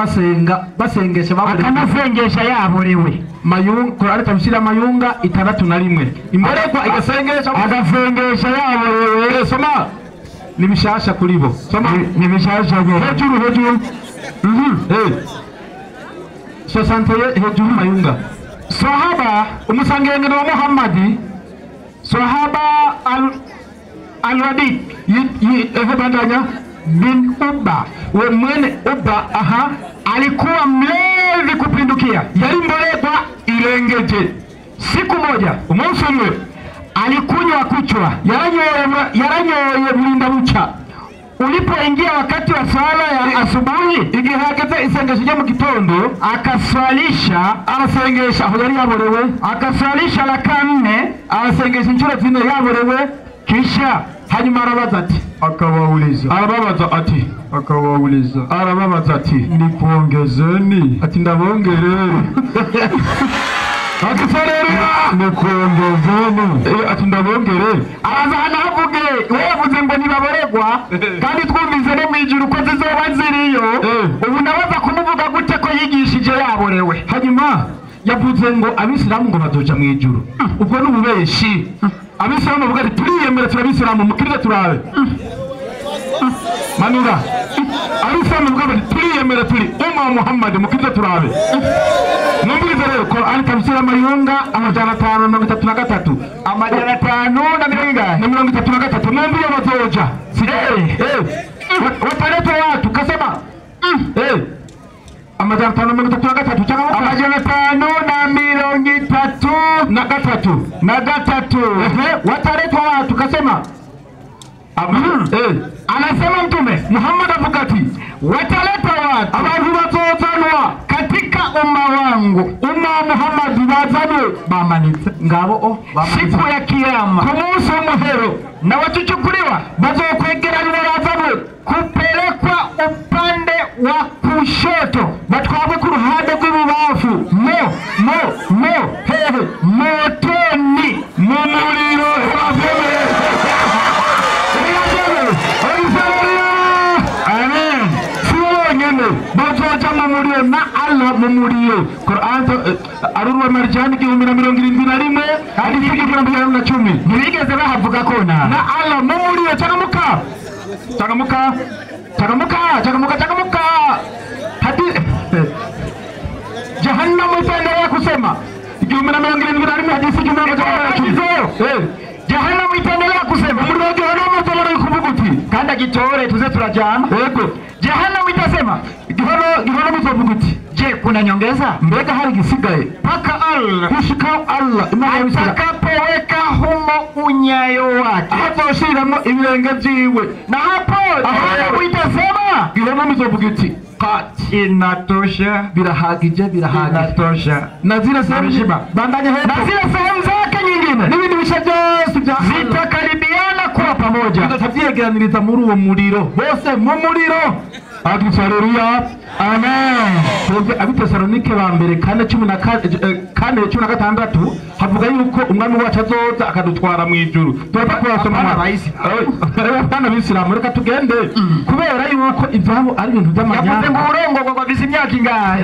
basengesha baborewe akanasengesha yaborewe mayunga Qur'ani tabishira mayunga 6:1 imboregwa agasengesha yaborewe soma nimishasha kuri bo soma nimishasha hejuru 60 hejuru mayunga sahaba umusangengero wa Muhammadi sahaba al-Wadi bandanya bin Uba we mwene Uba alikuwa mlevi kupindukia yali mboregwa ilengeje siku moja umunsi umwe alikunywa kuchwa yaranyoye mlinda bucha ulipoingia wakati wa sala ya asubuhi igihageze isengesho ryo mu gitondo akaswalisha arasengesha aho yari yaborewe akaswalisha la 4 arasengesha inshuro 4 yaborewe kisha hanyuma arabaza ati nikuongezeni ati ndabongerere ati ndabongere araza hanavuge wevuze ngo nibaboregwa kandi twumvize no mwijuru ko zizoba ziriyo ubu nabaza kumuvuga gute ko yigishije yaborewe hanyuma yavuze ngo abisilamu ngo bazoja mwijuru ubwo n'ububeshi abisilamu bavuga ati turiyemera turabisilamu mukirire turabe manura abisilamu bavuga ati turiyemera turi umma Muhammad mukirire turabe numviriza rero Qur'ani tabisira mayunga 533 533 numvira bazoja wataleta watu kasema 533 cyangwa 533 wataleta watu kasema anasema mtume Muhammad avuga ati wataleta watu abantu bazozanwa katika umma wangu umma Muhammad bazanwe bamanitse ngabo siku ya kiyama ku munsi w'umuhero na wachuchukuliwa bazokwegeranywa bazanwe kupelekwa upande wa kushoto batwabwe ku ruhande rw'ibubafu motoni mu muriro mu muriro na Allah mu muriro. Quran arurwa marjani 1071 hadi 1010 ntibigeze bahavuga ko na Allah mu muriro. Changamuka hadi Jahannamu itaendelea kusema 1071 hadithi 1010 Jahannamu itaendelea kusema muriro wa Jahannamu utaona ikuvuguti kanda kitore tuze turajana yego. Jehanamu itasema Jehanamu itavuguti. Je, kuna nyongeza? Mbega hari gisigaye paka Allah kushika Allah atakapoweka humo unyayo wake hapo shiramo ibirenge byiwe na hapo Jehanamu itasema Jehanamu itavuguti inatosha, birahagije, inatosha. Na zile sehemu bandanye hapo, na zile sehemu zake nyingine n'ibindi bisha byose zitakaribiana kuwa pamoja, tutatavyegeraniriza muri uwo muriro bose mu muriro. Haleluya, amen. Twebwe Abitesalonike ba mbere 4:16 havuga yuko umwami wacu azoza akadutwara mu ijuru. Tuba kwasoma abana b'Isilamu reka tugende kubera yuko ivyabo ari ibintu by'amanyanga. Yavuze ngo urongo ngo bizi imyaka ingahe?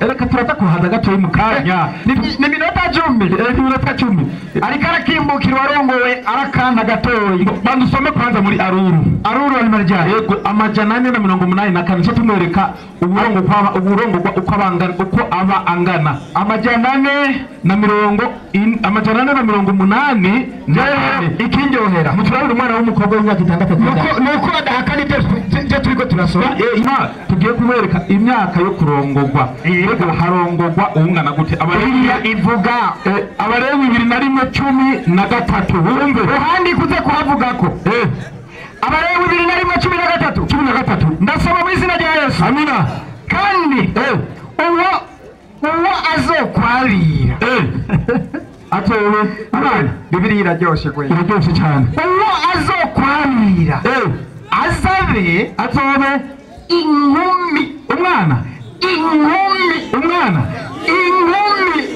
Reka turata kuhaza gatoyi mu kanya. Ni minota 10. Ariko arakimbukira warongowe arakanda gatoyi. Bandusome kwanza muri Aruru ari marjani. Yego amajana 484 cyo tumwereka uburongo uko aba angana. Amajana 480 ikinjohera muturabira umwana w'umukobwa w'imyaka 6 nuko adahakanite je turiko turasoma tugiye kumwereka imyaka yo kurongorwa. Yego harongorwa ungana gute abariya ivuga abarewe 2013 wumve uhandi kuze kuhavuga ko abarewe 2013 ndasoma mu izina rya Yesu, amina. Kandi uwo azokwarira atowe abana Bibiliya iraryoshe kwe, iraryoshe cyane. Uwo azokwarira atobe inkumi umwana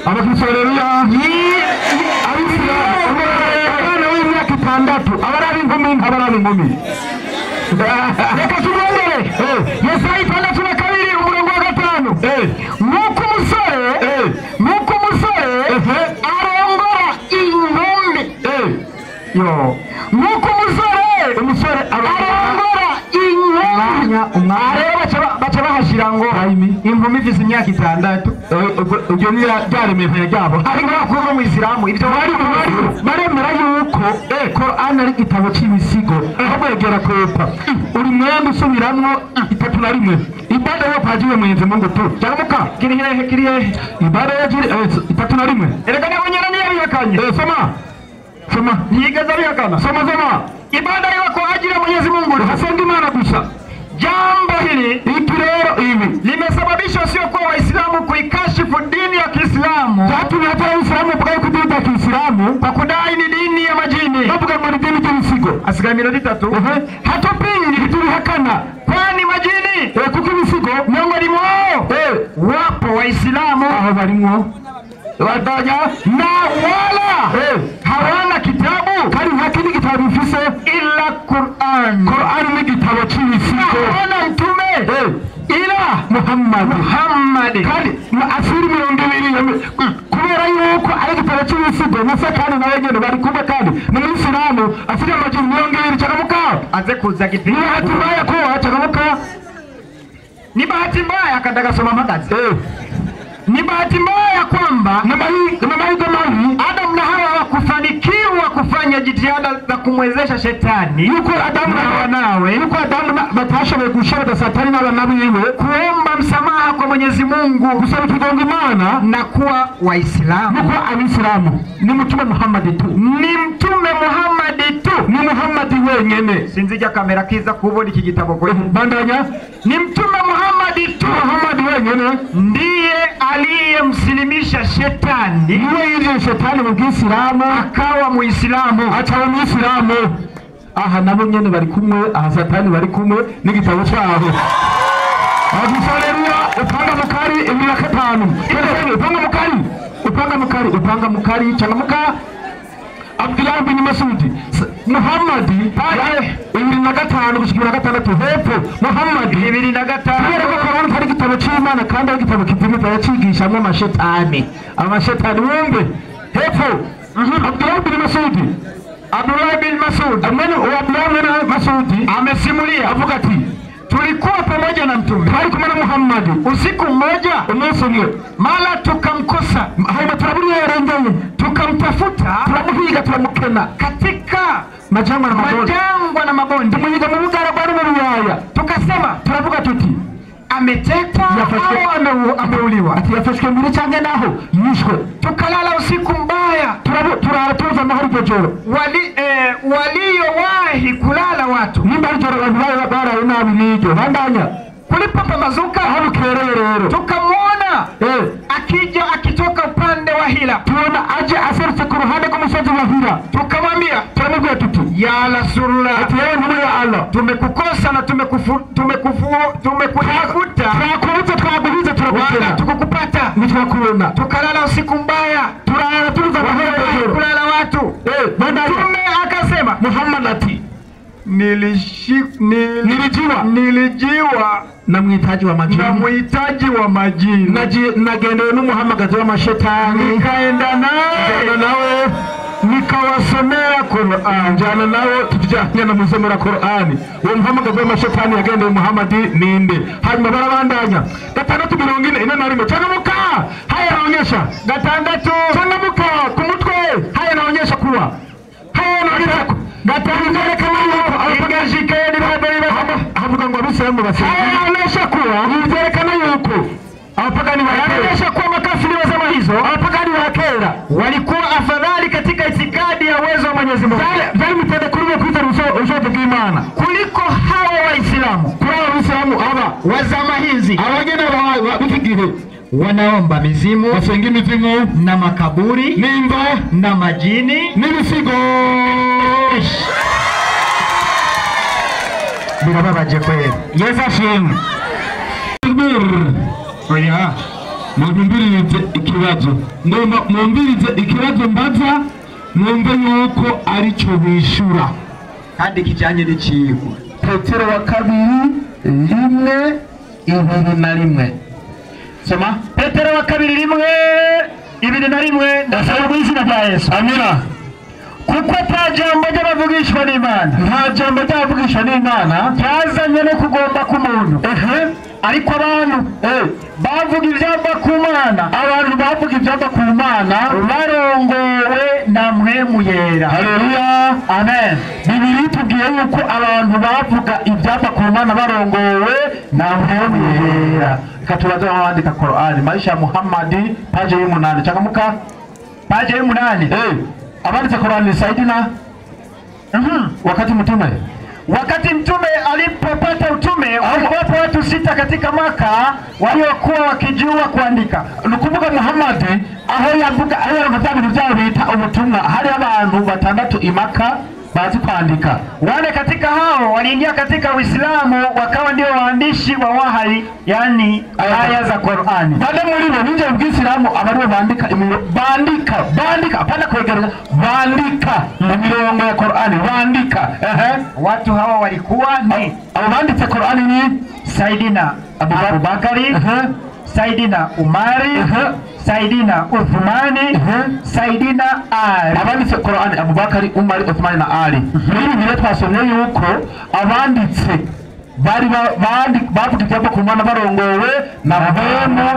abakristo rero abana w'imyaka 6 abarabi inkumi reka tubongere Yesaya 6:2 umurongo wa 5 nuko umusore arongora inkumi nuko umusore arongora inkumi baca bahashira ngo inkumi ifise imyaka 6 ubyo ni byaremeye byabo ari nk'abakuru mu Isilamu ibyo baremera yuko Quran ari igitabo cy'ibisigo ahubwegera kopa uri mwenda usubiramwo 3 ibada yo pajiwe mwenze mungu tu cyaramuka kirihe ibada yo 3 erega nabo nyana niyo bihakanye soma ntigeze bihakana soma ibada yo ko ajira Mwenyezi Mungu hasenga Imana gusa. Jambo hili limesababisha sio kwa Waislamu kuikashifu dini ya Kiislamu. Watu hata Waislamu kwa kudai Kiislamu kwa kudai ni dini ya majini. Babuga muri dini ya misigo. Asigamiro 3. Hatupingi tulihakana. Kwani majini kuko misigo miongoni mwao wapo Waislamu barimo wadanya na wala hawana kitabu kali hakini kitabu fise illa Qur'an ni kitabu cy'ibisigo. Hawana mtume ila Muhammad kali asiri 200 kubera yuko ari kitabu cy'ibisigo nasakani na wengine bari kumbe kandi mu Islamu asiri amajini 200 cyakamuka aze kuza gipimo hatubaya ko cyakamuka ni bahati mbaya akadagasoma magazi ni bahati mbaya kwamba Adam na Hawa hawakufanikiwa kufanya jitihada za kumwezesha shetani yuko Adamu na wanawe yuko Adamu batashoboye gushora satani na banabi yiwe kuomba msamaha kwa Mwenyezi Mungu kusema tugonga Imana na kuwa Waislamu kwa Abisilamu. Ni mtume Muhammad tu, ni mtume Muhammad tu, ni Muhammad wenyene. Sinzija kamera kiza kubona iki gitabo kwa bandanya. Ni mtume Muhammad tu, Muhammad wenyene ndiye aliyemsilimisha shetani. Yeye shetani mu Kiislamu akawa Muislamu, atawa Muislamu. Aha nabo nyene bari kumwe, aha satani bari kumwe n'igitabo cyabo. Haleluya. Upanga mukari imyaka 5. Upanga mukari changamuka. Abdullah bin Masudi Muhammad pale 2005 gushikira 6 hepo Muhammad 2005 rero ko Quran kari gitabo w'Imana kandi igitabo kizimita yacigishamwe amashetani wumve hepfo Abdullah bin Masud amesimulia avuga ati tulikuwa pamoja na mtume kumana Muhammad usiku mmoja umesulie mala tukamkosa haima turaburiye yarengeye tukamtafuta turamuhiga turamukena katika majangwa na mabonde tumuhiga mu bugara bari mu biyaya tukasema turavuga tuti ameteka au ameuliwa ati yafashwe mbere cyangwa naho yishwe tukalala usiku mbaya turatuza mahali pejoro waliowahi kulala watu nimba joro abantu bara inabijo bandanya kulipopambazuka harukereye rero tukamwona akitoka upande wa Hira tuona aje aserse ku ruhande rw'umusozi wa Hira tukamwambia turamubwira tuti ya Rasulullah ati yewe ntumwa ya Allah tumekukosa na tumekutafuta twaguhize turakukena tukukupata nitwakubona tukalala usiku mbaya turara tuza kulala watu tume akasema Muhammad ati nilijiwa na muhitaji wa majini nagendewe n'umuhamagazi w'amashetani nikaenda nawe nikawasomea Qur'an njana nawe tujanye na musomera Qur'ani uwo muhamagazi w'amashetani yagendeye Muhammad ninde hanyuma barabandanya 641 changamuka haya naonyesha 6 changamuka kumutwe haya naonyesha kuwa haya naonyesha gatandere kama abapagajike havuga ngo abisiramu basiranisha kuwa yerekana yuko abapagani wanaonyesha kuwa makafiri wa zama hizo abapagani wa kera walikuwa afadhali katika itikadi ya uwezo wa Mwenyezi Mungu bali mtende kurume kuita ushoto kimana kuliko hawa waislamu aba wa zama hizi abagena wa bikigihe wanaomba mizimu wasengi mizimu na makaburi nimba na majini n'ibisigo birababaje kweli Yesu ashimwe oya mumbirize ikibazo mumbirize ikibazo mbaza numve yuko ari cyo bishura kandi kijanye n'icigwa Petero wa 2:1 sema Petero wa 2:1 ndasaba kwizina rya Yesu amina kuko tajambo ry'abavugishwa n'Imana nta jambo ryavugishwa n'Imana cyazanye no kugomba k'umuntu ariko abantu bavuga ibyamba ku Mana abantu bavuga ibyamba ku Mana barongowe na Mpwemu Yera haleluya amen Bibiri tugiye yuko abantu bavuga ibyamba ku Mana barongowe na Mpwemu Yera katubaza wandika Qur'ani maisha ya Muhammad page 8 changamuka page 8 abanditse Qur'ani Saidina wakati mtume alipopata utume walikuwepo watu 6 katika Maka waliokuwa wakijua kuandika nukumbuka Muhammad aho yavuga aho yavuga byabo bita ubutumwa hari abantu 6 imaka bazi kuandika wale katika hao waliingia katika Uislamu wakawa ndio waandishi wa wahi yani aya za Qur'ani bale mulimo ninje ubwisilamu abari bandika apana kuegereza bandika mirongo ya Qur'ani bandika watu hawa walikuwa ni abanditse Qur'ani ni Saidina Abubakari Saidina Umari Saidina Uthmani Saidina Ali abanditse Qur'ani Abubakari Umari Uthmani na Ali niba twasomye yuko abanditse bari bavuga ibyapa ku Mana barongowe na Mpwemu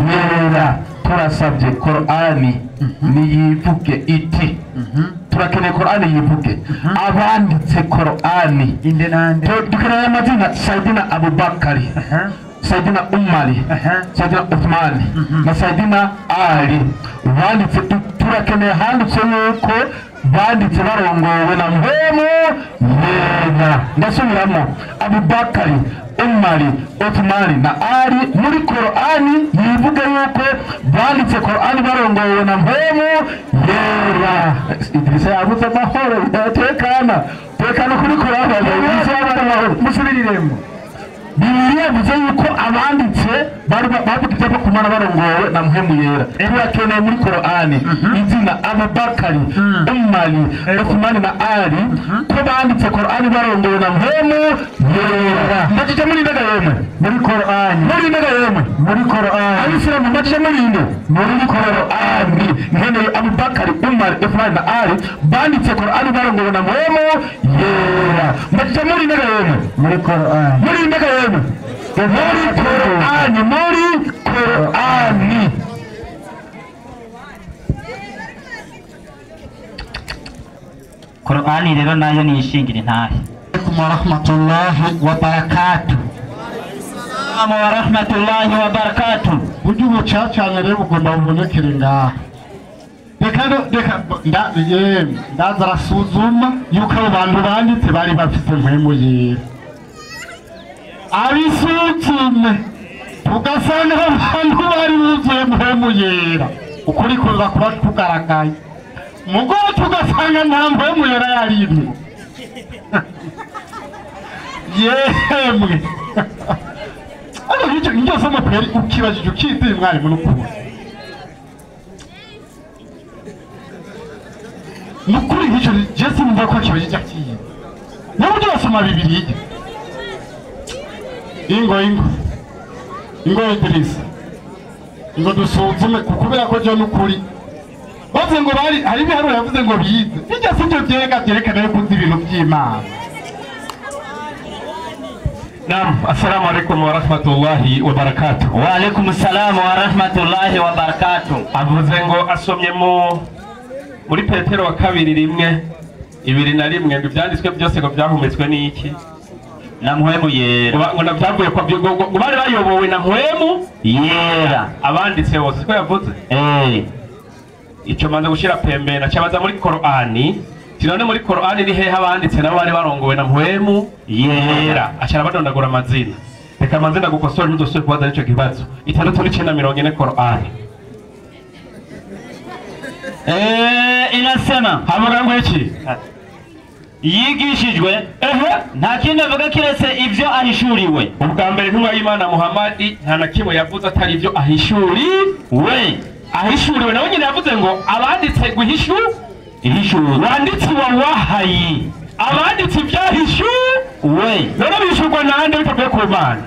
Yera turasabye Qur'ani niyivuge iti turakeneye Qur'ani yivuge abanditse Qur'ani inde nande dukeneye amazina Saidina Abubakari Saidina Umari Saidina Uthmani na Saidina Ali banditse turakeneye handitse yuko banditse barongowe na Mpwemu Yera ndasubiramo Abubakari Umari Uthmani na Ali muri Qur'ani yivuga yuko banditse Qur'ani barongowe na Mpwemu Yera Idrisa yavuze amahoro tekana kuri Qur'ani Idrisa yavuze amahoro musubiriremo Biblia yavuze yuko abanditse bavuga ibyapa ku Mana barongowe na Mpwemu Yera turakeneye muri Qur'ani izina Abubakari Umari Uthmani na Ali ko banditse Qur'ani barongowe na Mpwemu Yera ndakije muri ndaga yemwe yemwe muri Qur'ani muri naga yemwe muri Qur'ani abisilamu baje muri inde muri Qur'ani nkeneye Abubakar Umar Uthman na Ali banditse Qur'ani barongo na muhemu yera baje muri naga yemwe muri Qur'ani muri naga yemwe muri Qur'ani muri Qur'ani Qur'ani rero nayo ni ishingira intahe. Wa rahmatullahi wa barakatuh. Wa rahmatullahi wa barakatuh. Buryo bucacanye rero bugomba bubonekere ngaha. Reka ndaza rasuzuma yuko abantu banditse bari bafite mpemu yera. Abisuzume tugasanga abantu bari buzuye mpemu yera. Ukuri kuza kuba kugaragaye. Mugo tugasanga nta mpemu yera yarimwe. Yemwe. Ariko icyo somo peri ukibajije ukitira mwarimu n'ukuri. Nukuri icyo Jesse mva ko kibajije akiye. N'uburyo basoma Bibiliya. Ingo Idrisa. Ingo dusuzume kubera ko je n'ukuri. Bavuze ngo bari hari biharuro yavuze ngo bize. Bijya sibyo byerekana yuko uzi ibintu by'Imana. Naam, assalamu alaikum wa rahmatullahi wa barakatuh. Wa alaikum assalam wa rahmatullahi wa barakatuh. Avuze ngo asomye muri Petero wa 2:1 ibyanditswe byose ngo byahumetswe n'iki? Na mpwemu yera. Ngo nabyavuye kwa ngo bari bayobowe na mpwemu yera. Abanditse bose ko yavuze? Icyo manze gushira pembe na cyabaza muri Qur'ani. Tinone muri Qur'ani ni hehe abanditse nabo bari barongowe na mpwemu yera. Acara badondagura amazina. Reka amazina gukosora ntudoswe kubaza nicyo kibazo. 6:940 Qur'ani. Inasema havuga ngo iki? Yigishijwe nta kindi avuga kiretse ibyo ahishuriwe. Ubwa mbere ntumwa y'Imana Muhammad nta na kimwe yavuze atari ibyo ahishuriwe. Ahishuriwe nawe nyine yavuze ngo abanditse guhishura wanditse wa wahayi abanditse ibyahishuwe none bishurwa nande bitavuye ku Mana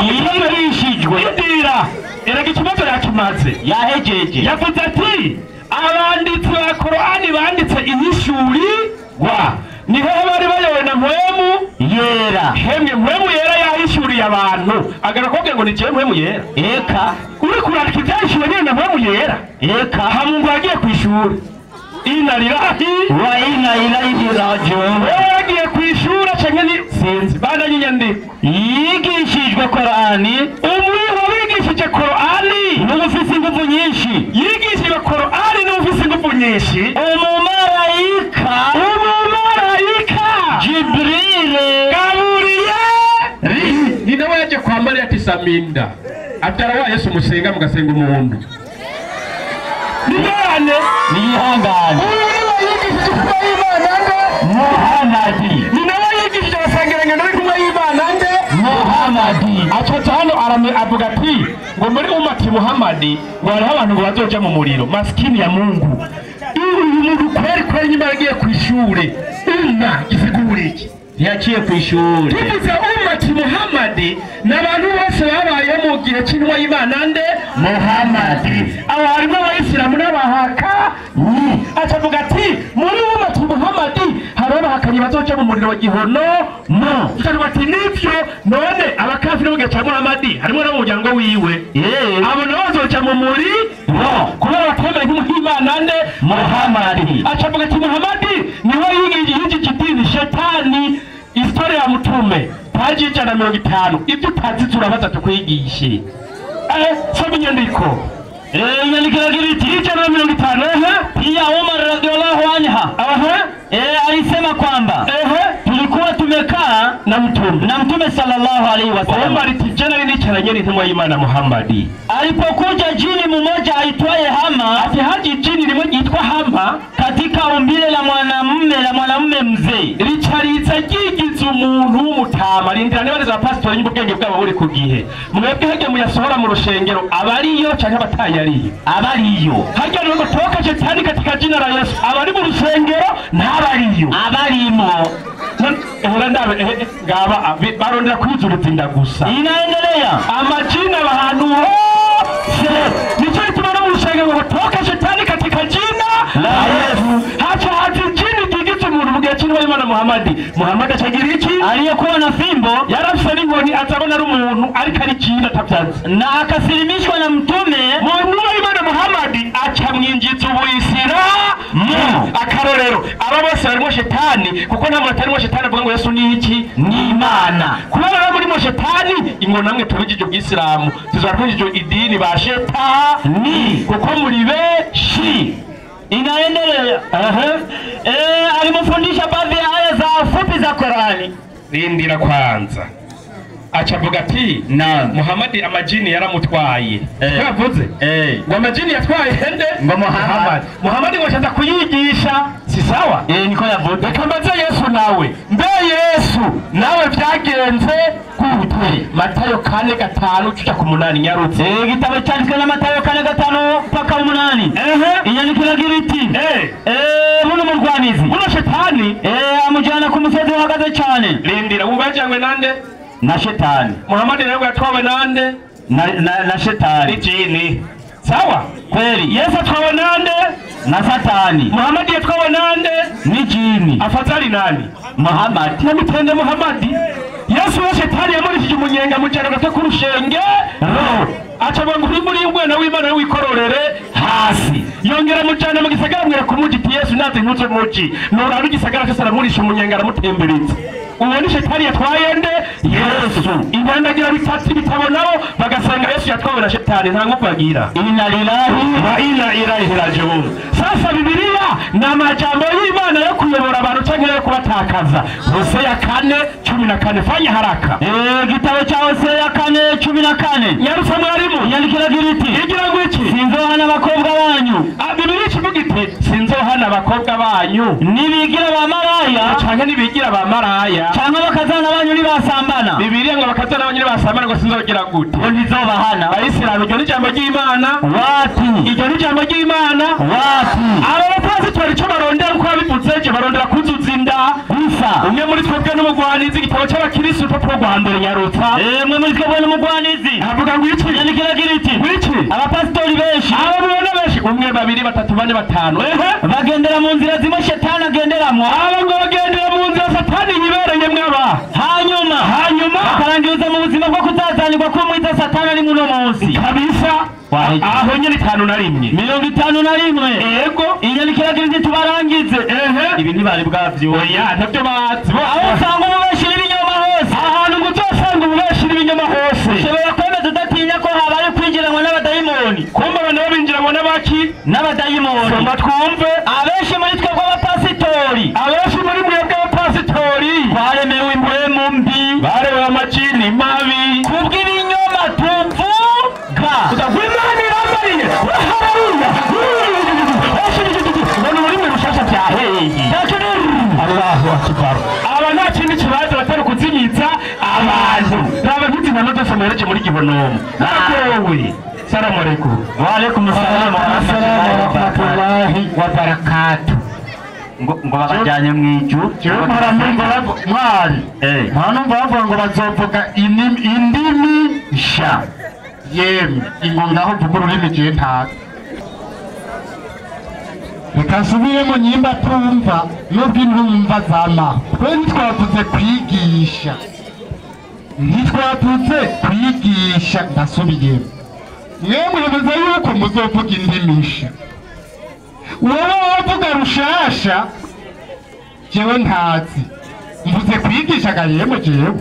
yigishijwe ndira erega ikibazo yakimaze yahejeje yavuze ati abanditse ba Qur'ani banditse ihishurirwa ni hehe bari bayobowe na mpwemu yera. Hemwe mpwemu yera yahishuriye abantu agarakobwe ngo ni je mpwemu yera eka uri kurandika ibyahishuwe nyine na mpwemu yera eka hamungu yagiye ku ishuri inna lillahi wa inna ilaihi raji'un. Yagiye ku ishuri cyane ni sinzi bana nyandiko yigishijwe Qur'ani. Umwiho wigishije Qur'ani n'ufise ingufu nyinshi. Yigishije Qur'ani n'ufise ingufu nyinshi. Umumarayika Jibril Gabriel ni nawe yaje kwa Maria tisaminda atarawa Yesu musenga mugasenga umuntu nigane nihangane Muhammad ni nawe yigishije abasengeranya no kumwe y'Imana nde Muhammad acaca hano avuga ati ngo muri umati Muhammad ngo hariho abantu ngo bazoja mu muriro maskini ya Mungu. Uyu muntu kweri nyuma yagiye ku ishure umma gisigura iki yaciye ku ishuri. Tuvuze umati Muhammad n'abantu bose babaye mu gihe cy'intumwa y'Imana nde Muhammad. Abo harimo abayisilamu n'abahaka acavuga ati muri umati Muhammad hari abahakanye bazoca mu muriro wa gihono tukavuga ati nivyo none abakafiri b'ugihe cya Muhammad harimo n'umuryango wiwe abo nabo bazoca mu muriro kubera batemera nk'Imana nde Muhammad. acavuga ati Muhammad niwe yigishije ikidini shetani historia ya mtume paji 150 ibyo utazi turabaza tukwigishe soma inyandiko inyandiko iragiriti 150 pia Umar radhiallahu anha alisema kwamba tulikuwa tumekaa na mtume sallallahu alaihi wasallam. Umar tijana nicaranye n'intumwa y'Imana Muhammad. Alipokuja jini mmoja aitwaye Hama, ati haji jini limwe yitwa Hama katika umbile la mwanamume mzee, ricaritsa gigize umuntu w'umutama. Rindira ne bariza pastor y'ubwenge bwabo buri ku gihe mwebwe hage muyasohora mu rushengero abariyo cyangwa batayariyo abariyo hage no toka shetani katika jina la Yesu abari mu rushengero ntabariyo abarimo Ehera ndabe ngaba barondera kwizuruza inda gusa. Inaendelea. Amajina ahantu hose. Nicho kituma no mushenge ngo toka shetani katika jina la Yesu. Hacha hati jini gigitse umuntu mugihe cy'Imana Imana Muhammad acagira iki? Aliyekuwa na fimbo yarafise n'inkoni atabona ari umuntu ariko ari kintu atavyaza. Na akasirimishwa na mtume mu Imana Muhammad acamwinjiza ubuyisira akarorero aba bose barimo shetani kuko nta muntu arimo shetani avuga ngo Yesu ni iki? Ni Imana. Kubera muri mo shetani ingo namwe tubijije bw'Islamu tuzarwinjije idini ba shetani kuko muri beshi. Inaendelea. Alimfundisha baadhi ya aya za fupi za Qur'ani. Rindira kwanza. Achavuga ati na Muhammad amajini yaramutwaye. Yavuze ngo amajini yatwaye hende ngo Muhammad ngo achaza kuyigisha si sawa? Niko yavuze. Kamaze Yesu nawe mbe Yesu nawe byagenze gute? Matayo 4:5 tuja ku 8 nyarutse. Igitabo cyanditswe na Matayo 4:5 paka 8. Inyandikira giriti buno murwanizi buno shetani amujana ku musozi uhagaze cyane. Rindira ubajanywe nande? Na shetani. Muhammad nawe yatwawe nande? Na shetani. Jini. Sawa? Kweli. Yesu atwawe nande? Na satani. Muhammad yatwawe nande? Ni jini. Afadhali nani? Muhammad. Namutende Muhammad. Yesu wa shetani yamurishije umunyenga mujana gato kurushenge. Acha bangu muri umwana w'Imana wikororere hasi. Yongera mujana mu gisagara mwera kumujiti Yesu naze ntuze muji. Nora rugisagara cyose aramurisha umunyenga aramutemberitse. Uwani shetani yatwaye nde? Yesu. Ingandagira bitatu bitabonabo bagasanga Yesu yatwawe na shetani nta ngupagira. Inna lillahi wa inna ilaihi rajiun. Sasa Biblia na majambo y'Imana yo kuyobora abantu cyangwa yo kubatakaza. Hosea 4:14 fanya haraka. Gitabo cha Hosea 4:14. Yarusa mwarimu yandikira giriti. Igira gwiki? Sinzohana abakobwa banyu. Biblia kivuga ite? Sinzohana abakobwa banyu. Nibigira abamaraya cyangwa nibigira abamaraya. Cyangwa bakazana banyu ni basambana. Biblia ngo bakazana banyu ni basambana ngo sinzogira gute? Ngo ntizobahana. Abayisiramu iryo ni jambo ry'Imana. Wati. Iryo ni jambo ry'Imana. Wati. Aba bapasitori cyo barondera uko babivuze je barondera kuzuza inda. Gusa. Umwe muri twebwe n'umugwanizi igitabo cy'abakristo rupapuro rwa mbere nyarutsa. Umwe muri twebwe n'umugwanizi. Avuga ngo iki? Yandikira giriti. Wiki. Abapasitori benshi. Aba mubona benshi. Umwe, babiri, batatu, bane, batanu. Bagendera mu nzira zimwe shetani agenderamo. Aba ngo bagendera mu nzira satani yibereye mwaba. Hanyuma bakarangiriza mu buzima bwo kutazanirwa ko mwita satani ari muno munsi. Kabisa. Aho nyine 51. Yego. Inyandikira giriti tubarangize. Ibi ntibari bwavyo. Oya ntabyo bazi. Aho usanga umubeshiri ibinyoma hose. Ahantu ngo uzosanga umubeshiri ibinyoma hose. Ushobora kwemeza udatinya ko habaye kwinjiranwa n'abadayimoni. Kumbe abantu babinjiranwa n'abaki? N'abadayimoni. Soma twumve. Abenshi muri twebwe abapasitori. Abenshi muri mwebwe abapasitori. Baremewe impwemu mbi. Baremewe amajini mabi. Kubw'ibinyoma tuvuga. Udahwimana irambariye. Haleluya. Ubona ururimi rushasha byaheye. Allahu akbar. Aba nta kintu kibazo batari kuzinyiza abantu. Naba ntizina zose muhereje muri gibonomo. Nakowe. Salamu alaykum. Wa alaykum assalam wa rahmatullahi wa barakatuh. Ngo babajyanye mw'ijuru. Cyo muramungo mwari. Hano bavuga ngo bazovuga indimi sha. Yemwe ingongaho vuga ururimi je ntazi. Ikasubiremo nyimba tumva nubwo intumva zama. Twe ntitwavuze kwigisha. Ntitwavuze kwigisha ndasubiyemo. Mwemwe muze yuko muzovuga indimisha. Wowe wavuga rushasha jewe ntazi. Mvuze kwigisha gayemo jewe.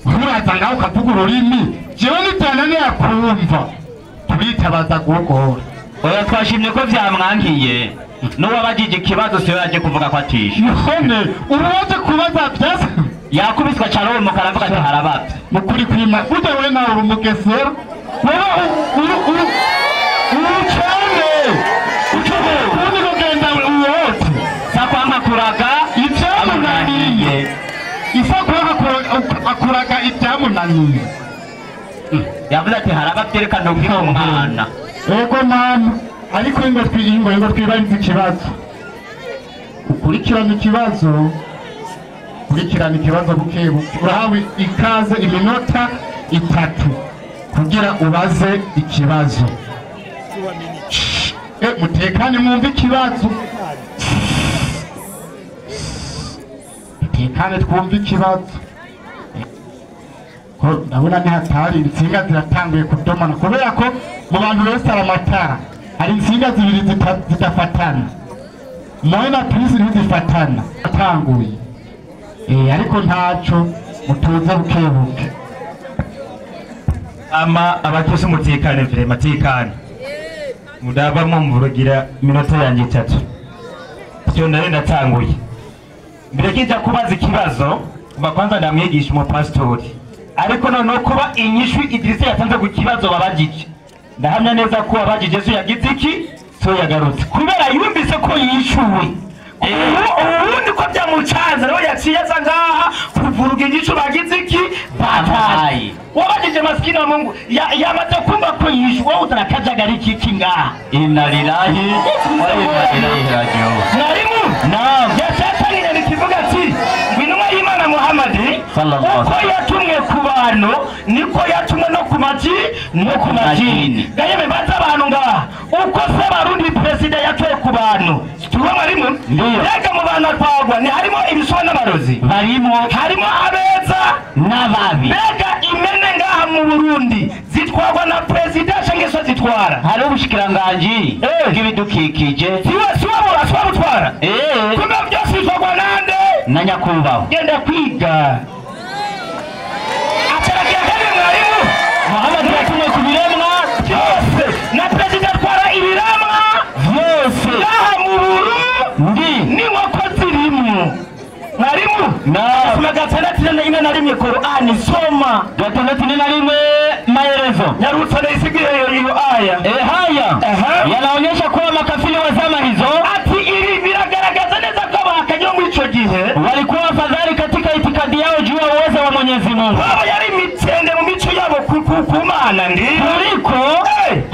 Uraza ngaho ukavuga ururimi jewe nitanane yakumva. Turitabaza gukora. Oya twashimye ko vyamwankiye. N'uwabagije ikibazo se yaje kuvuga ko atisha. None uruwaje kubaza byase yakubiswa cyaro mu karavuga ati harabavye. Mukuri kwima uje we nawe urumugesera. Wowe urucane. Ucobe kundi kugenda uwote. Sakwanga kuraga ibyamunaniye. Akuraga ibyamunaniye. Yavuze ati harabavye nubwira umwana. Ego mama ariko ngo twibarize ikibazo. Ukurikirana ikibazo kurikirana ikibazo bukebuke. Urahawe ikaze iminota 3 kugira ubaze ikibazo. Mutekane mwumve ikibazo. Mutekane twumve ikibazo. Ndabona ni hatari insinga ziratanguye kudomana kubera ko mu bantu bose aramatara hari insinga zibiri zitafatana. Moyo na Prince ntizifatana atanguye. Ariko ntaco mutuze bukebuke. Ama abakese umutekane vire matekane. Mudaba mumvurugira minota yanjye 3. Cyo nari ndatanguye. Mbere kijya kubaza ikibazo bakwanza ndamwigisha umu pastori. Ariko noneho kuba inyishu Idrissa yatanze ku kibazo babagije. Ndahamya neza ko abagije Yesu yagize iki? So yagarutse. Kubera yumvise ko yishuwe. Ubundi ko byamucanze nawe yaciye aza ngaha kuvuruga inyishu bagize iki? Bataye. Wabagije maskini wa Mungu yamaze kumva ko yishuwe utanakajagari kiki ngaha. Inna lillahi wa inna ilaihi raji'un. Mwarimu yacatangije nikivuga ati ngwinuma y'Imana Muhammad uko yatumwe ku bantu niko yatumwe no ku majini. Gayeme baza abantu ngaha uko se barundi president yatoye ku bantu. Tuba mwarimu yega mu bantu twagwa ni harimo ibiswa n'abarozi harimo abeza n'ababi. Bega imene ngaha mu Burundi zitwagwa na president cyangwa se zitwara hari ubushikiranganji bw'ibidukikije siwa butwara kumbe byose bitwagwa nande na nyakubahwa genda kwiga ataragiye kandi mwarimu Muhammad yatumwe ku biremwa byose na president twara ibiremwa byose ngaha mu Burundi ni nkoko zirimo mwarimu soma 6:4 Qur'ani soma 6:4 maelezo nyarutsa naisigie hiyo aya haya yanaonyesha kuwa makafiri wa zama hizo ati ili vinagaragaza neza kama akanyo mwicho gihe walikuwa afadhali katika itikadi yao juu ya uwezo wa Mwenyezi Mungu. Baba yari mitende mu mico yabo kukumana ndi kuliko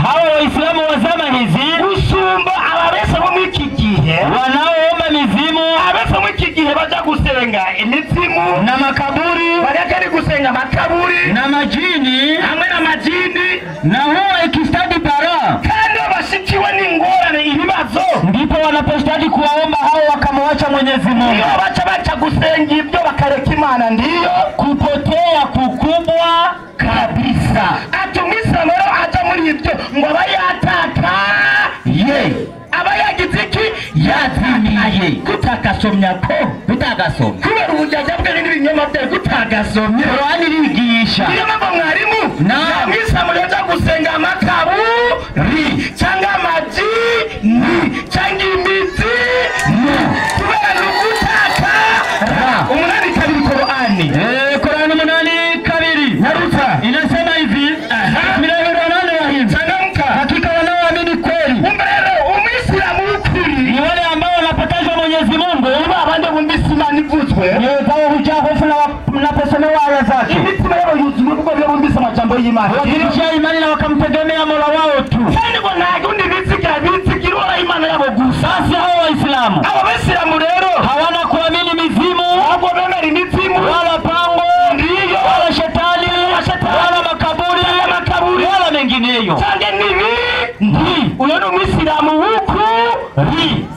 hawa waislamu wa zama hizi usumba ababesa mu iki gihe wanaoomba mizimu abesa mu iki gihe baja gusenga imizimu na makaburi barakari gusenga makaburi na majini hamwe na majini na huwa ikistadi bara kandi bashikiwe n'ingorane ibibazo ndipo wanapostadi kuwaomba hao wakamwacha Mwenyezi Mungu bacha gusenga ibyo bakareka Imana ndiyo kupotea kukubwa kabisa. Atumisa mero aja muri ibyo ngo abayataka abayagize iki yatimiye kutakasomya ko kutagasomya kubera ubujaja bwe n'ibinyoma bye kutagasomya Qur'ani rigisha iyo mama mwarimu namwisa mureja gusenga makaburi cyangwa amajini cyangwa imizi kubera ukutaka umunani kabiri Qur'ani Qur'ani umunani kabiri narutsa inasema hivi hakika wanaoamini kweli umbero umisilamu ukuri ni wale ambao wanapatazwa Mwenyezi Mungu abandi bumbisima nivuzwe yego huja hofu na pesomewa aya zake imitima yao yuzuye kuko byo bumbisa majambo y'Imana wakirisha imani na wakamtegemea Mola wao tu kandi ngo nagundi bitsikira Imana yabo gusa. Sasa hao waislamu abo basilamu rero hawana kuamini mizimu abo bemera imizimu wala pango ndiyo wala shetani wala makaburi wala mengineyo cyane nibi uyo no mwisilamu wuku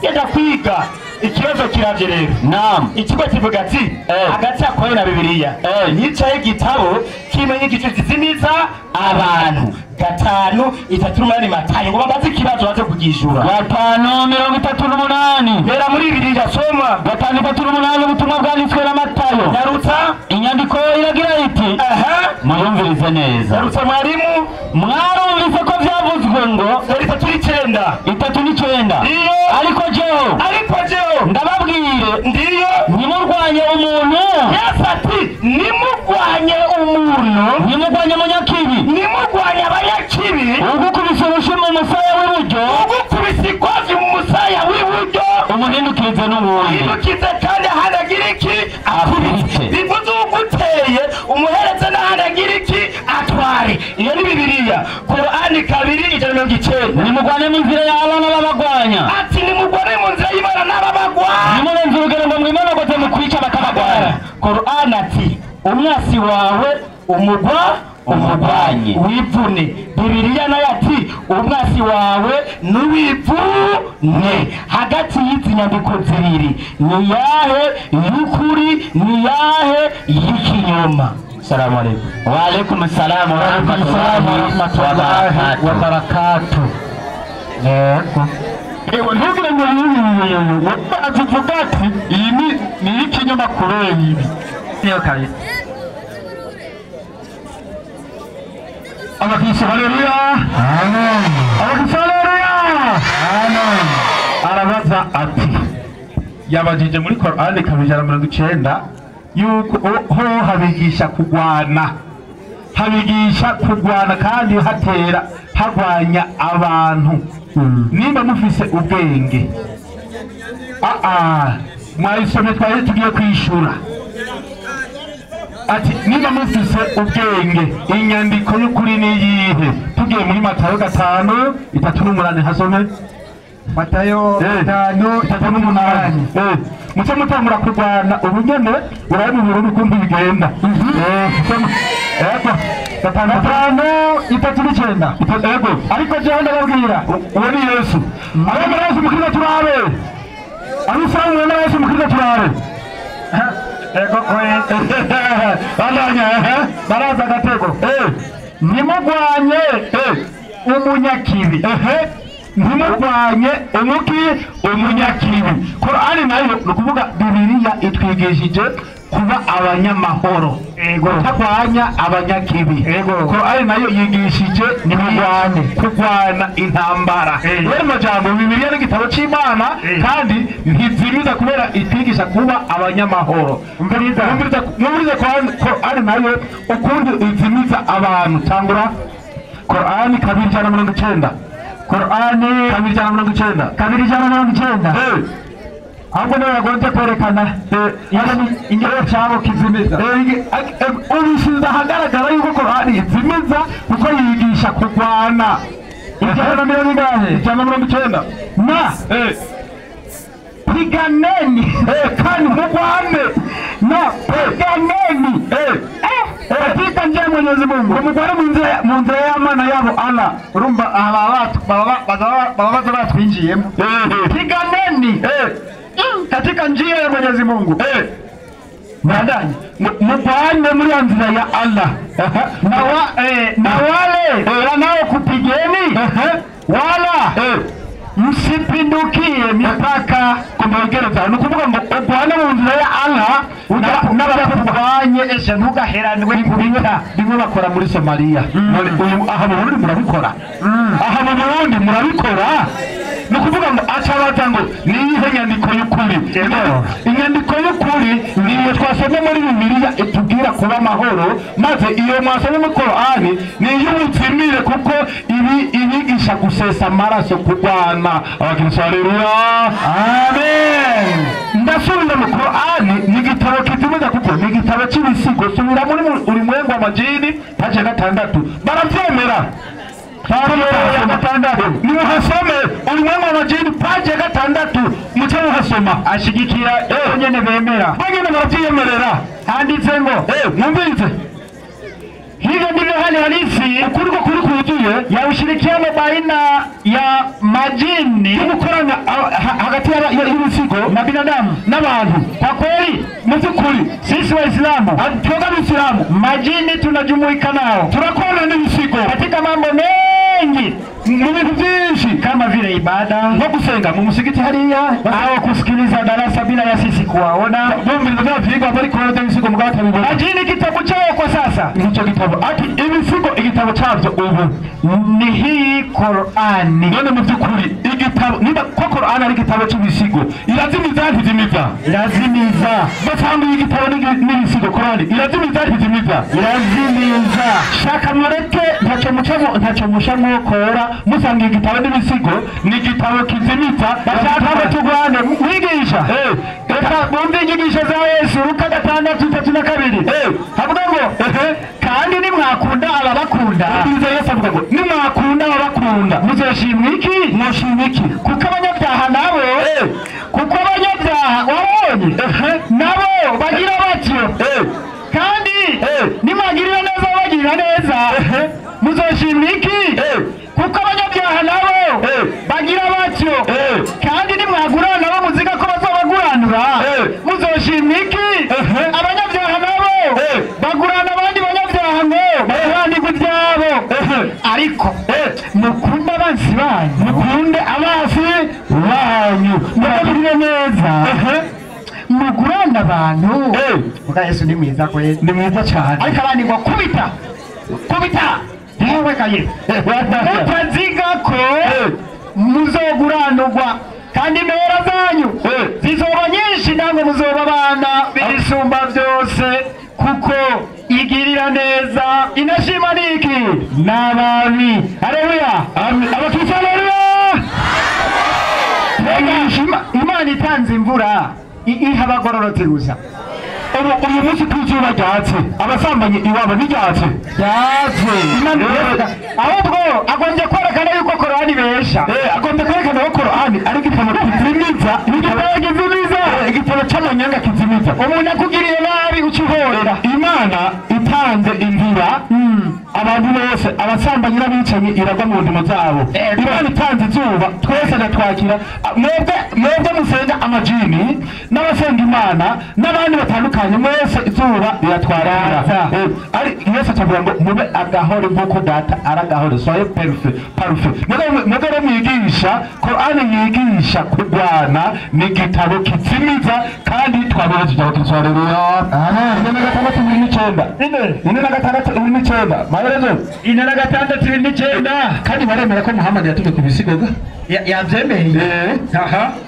yenda kwiga ikibazo kiravye rero. Naam, ikigo kivuga ati hagati yakoye na Bibiliya nicaye igitabo kimenye igice zizimiza abantu 5:3 Matayo ngo babaze ikibazo baze kugishura 5:38 bera muri Bibiliya soma 5:38 ubutumwa bwanditswe na Matayo. Narutsa inyandiko iragira iti muyumvirize neza. Narutsa mwarimu mwarumvise ko byavuzwe ngo 3:9 ariko jeho ndababwire ndiyo nimurwanye umuntu yasati nimurwanye umuntu nimurwanye munyakibi nimurwanye abanyakibi ugukubise urushimo umusaya w'iburyo ugukubise ikofi mu musaya w'iburyo umuhindukirize n'ubundi hindukize kandi hanagira iki akubitse bivuze uguteye umuhereze n'ahanagira iki atware. Iyo ni Bibiliya Qur'ani 2:9 nimurwane mu nzira y'abana babagwanya ati nimurwane mu nzira y'Imana n'ababagwanya nimurenze urugero ngo mwimonogoze mu kwica bakabagwara Qur'an ati umwasi wawe umugwanye wivune. Bibiliya nayo ati umwasi wawe nuwivune. Hagati y'izi nyandiko zibiri ni yahe y'ukuri ni yahe y'ikinyoma? Assalamu alaikum. Wa alaikum assalam wa rahmatullahi wa barakatuh. Ewe ntugire ngo azivuga ati iyi ni ikinyoma kure ibi. Niyo kabisa. Abakristo haleluya. Amen. Abakristo haleluya. Amen. Arabaza ati yabajije muri Qur'an 190 yuko ho habigisha kugwana kandi hatera hagwanya abantu. Nimba mufise ubwenge mwayisomye twari tugiye kwishura ati niba mufise ubwenge inyandiko y'ukuri ni yihe? Tugiye muri Matayo 5:3-8 hasome Matayo 5:3-8. muce mutangura kurwana ubunyene urabona ubururu ukuntu bigenda. 5:3-9 yego, ariko jewe ndababwira uwo ni Yesu. Abemera Yesu mukristo turabe, abisanga na Yesu mukristo turabe. Ego bandanya baraza gatego nimugwanye umunyakibi ntimurwanye umunyakibi. Qur'an nayo nukuvuga Bibiliya itwigishije kuba abanyamahoro, kutagwanya abanyakibi. Qur'an nayo yigishije kugwana intambara. Rero majambo Bibiliya n'igitabo c'Imana kandi ntizimiza kubera itwigisha kuba abanyamahoro. Umviriza Qur'an nayo ukundi izimiza abantu. Tangura Qur'an 2:9. Qur'an 2:9 ahubwo niwe yagonze kwerekana ingero cyabo kizimiza. Ubishiza ahagaragara yuko Qur'an izimiza kuko yigisha kugwana. 190 piganeni kandi mugwane piganeni katika njia Mwenyezi Mungu mugwane mu nzira y'Imana yabo Allah. Urumva baba batwinjiyemo piganeni katika njia ya Mwenyezi Mungu. Nadani mugwane muri nzira ya Allah na wale wanaokupigeni wala msipindukie mipaka kumagereza. Nukuvuga ngo ugwane mu nzira ya Allah n'abakuvanye esha ntugaheranwe kubita bimwe bakora muri Somalia. Aha mu Burundi murabikora, nukuvuga ngo acabaza ngo niyihe nyandiko y'ukuri? Inyandiko y'ukuri niyo twasomye muri Bibiliya itubwira kuba amahoro, maze iyo mwasomye muri Qur'an niyo mutsimire kuko ibigisha gusesa amaraso kugwana. Abakristo haleluya. Amen. Ndasubira mu Qur'an ni igitabo kizimiza kuko ni igitabo cy'ibisigo. Subira muri ulimwengu wa majini page 6 baravyemera. Nimuhasome ulimwengu wa majini page 6 muce muhasoma ashigikira nyene bemera bagene baravyemerera. Handitse ngo mwumvirize hivyo ndivyo hali halisi ukuliko kujuye ya ushirikiano baina ya majini kukorana hagati y'ibisigo na binadamu n'abantu. Kwa kweli muzikuri sisi Waislamu Waislamu majini tunajumuika nao, tunakuwa n'ibisigo katika mambo mengi mu bintu byinshi kama vile ibada no gusenga mu musigiti hariya au kusikiliza darasa bila ya sisi kuwaona. Ndio vigo bali kwa ibisigo mugata bibona. Majini kitabu chao kwa sasa nicho kitabu ati ibisigo igitabo cyavyo ubu ni hii Qur'an. None mu byukuri igitabo niba ko Qur'an ari igitabo cy'ibisigo irazimiza batanga igitabo n'ibisigo Qur'an irazimiza shaka mureke ntacyo mushamo kora musanga igitabo n'ibisigo ni igitabo kizimiza bashaka tugwane mwigisha reka bumve inyigisho za Yesu Luka 6:32 havuga ngo kandi nimwakunda ababakunda. Yesu avuga ngo nimwakunda ababakunda muzoshimwa iki? Kuko abanyabyaha nabo wabonye nabo bagira batyo ariko mukunde abansi banyu, mukunde abansi banyu, murabirire neza, mugurane abantu. Muga Yesu ni mwiza kweli, ni mwiza cyane. ariko abandi ngo kubita yewe kaye mutaziga ko muzoguranurwa kandi impera zanyu zizoba nyinshi, namwe muzoba abana b'ibisumba byose, kuko igirira neza inashima niki n'ababi. Haleluya, abakristo haleluya. Imana itanze imvura iha abagororotse gusa. uyu munsi kw'izuba ryatse, abasambanyi iwabo ntiryatse, ryatse. ahubwo agombye kwerekana yuko Korani besha, agombye kwerekana ko Korani ari igitabo kizimiza, igitabo cy'amanyanga kizimiza. umuntu akugiriye nabi ucihorera. Imana itanze imvura, abantu bose abasambanyi n'abicanyi iragwa mu ndimo zabo. Imana itanze izuba, twese natwakira. Mwebwe musenga amajini n'abasenga Imana n'abandi batandukanye, mwese izuba riratwarira. Yesu atavuga ngo mube agahore nk'uko data aragahore, soye parufe. Mugore mwigisha, Korani yigisha kurwana, ni igitabo kizimiza, kandi twabiheje igitabo kisohorereya. Ine na gatandatu bibiri n'icenda. Ine na gatandatu bibiri n'icenda. Maherezo. Ine na gatandatu bibiri n'icenda. Kandi baremera ko Muhammad yatumwe ku bisigo ga? Yavyemeye.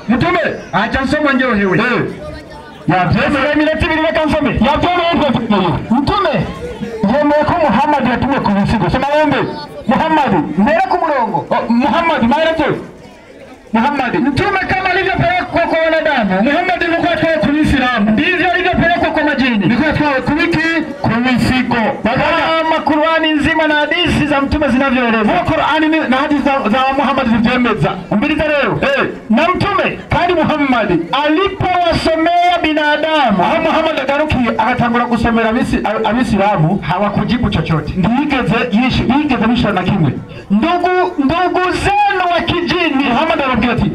Mutume. Acha nsoma njyohewe. Yavyemeye iminota ibiri reka nsome. Yavyemeye. Mutume. Yemeye ko Muhammad yatumwe ku bisigo. Soma wumve. Muhammad. Mbere ku murongo. Muhammad maherezo. Muhammad. Mtume kama alivyopelekwa kwa wanadamu, Muhammad alikuwa atwaye ku Uislamu, ndivyo alivyopelekwa kwa majini. Alikuwa atwaye ku biki? Ku bisigo. Kama Qur'ani nzima na hadithi za mtume zinavyoeleza. Qur'ani na hadithi za Muhammad zivyemeza. Umbiriza leo. Na mtume kandi Muhammad alipowasomea binadamu, aho Muhammad agarukiye agatangura gusomera abisilamu, hawakujibu chochote. Bigeze bishira na kimwe. Ndugu zenu wa kijini, Muhammad arabwira ati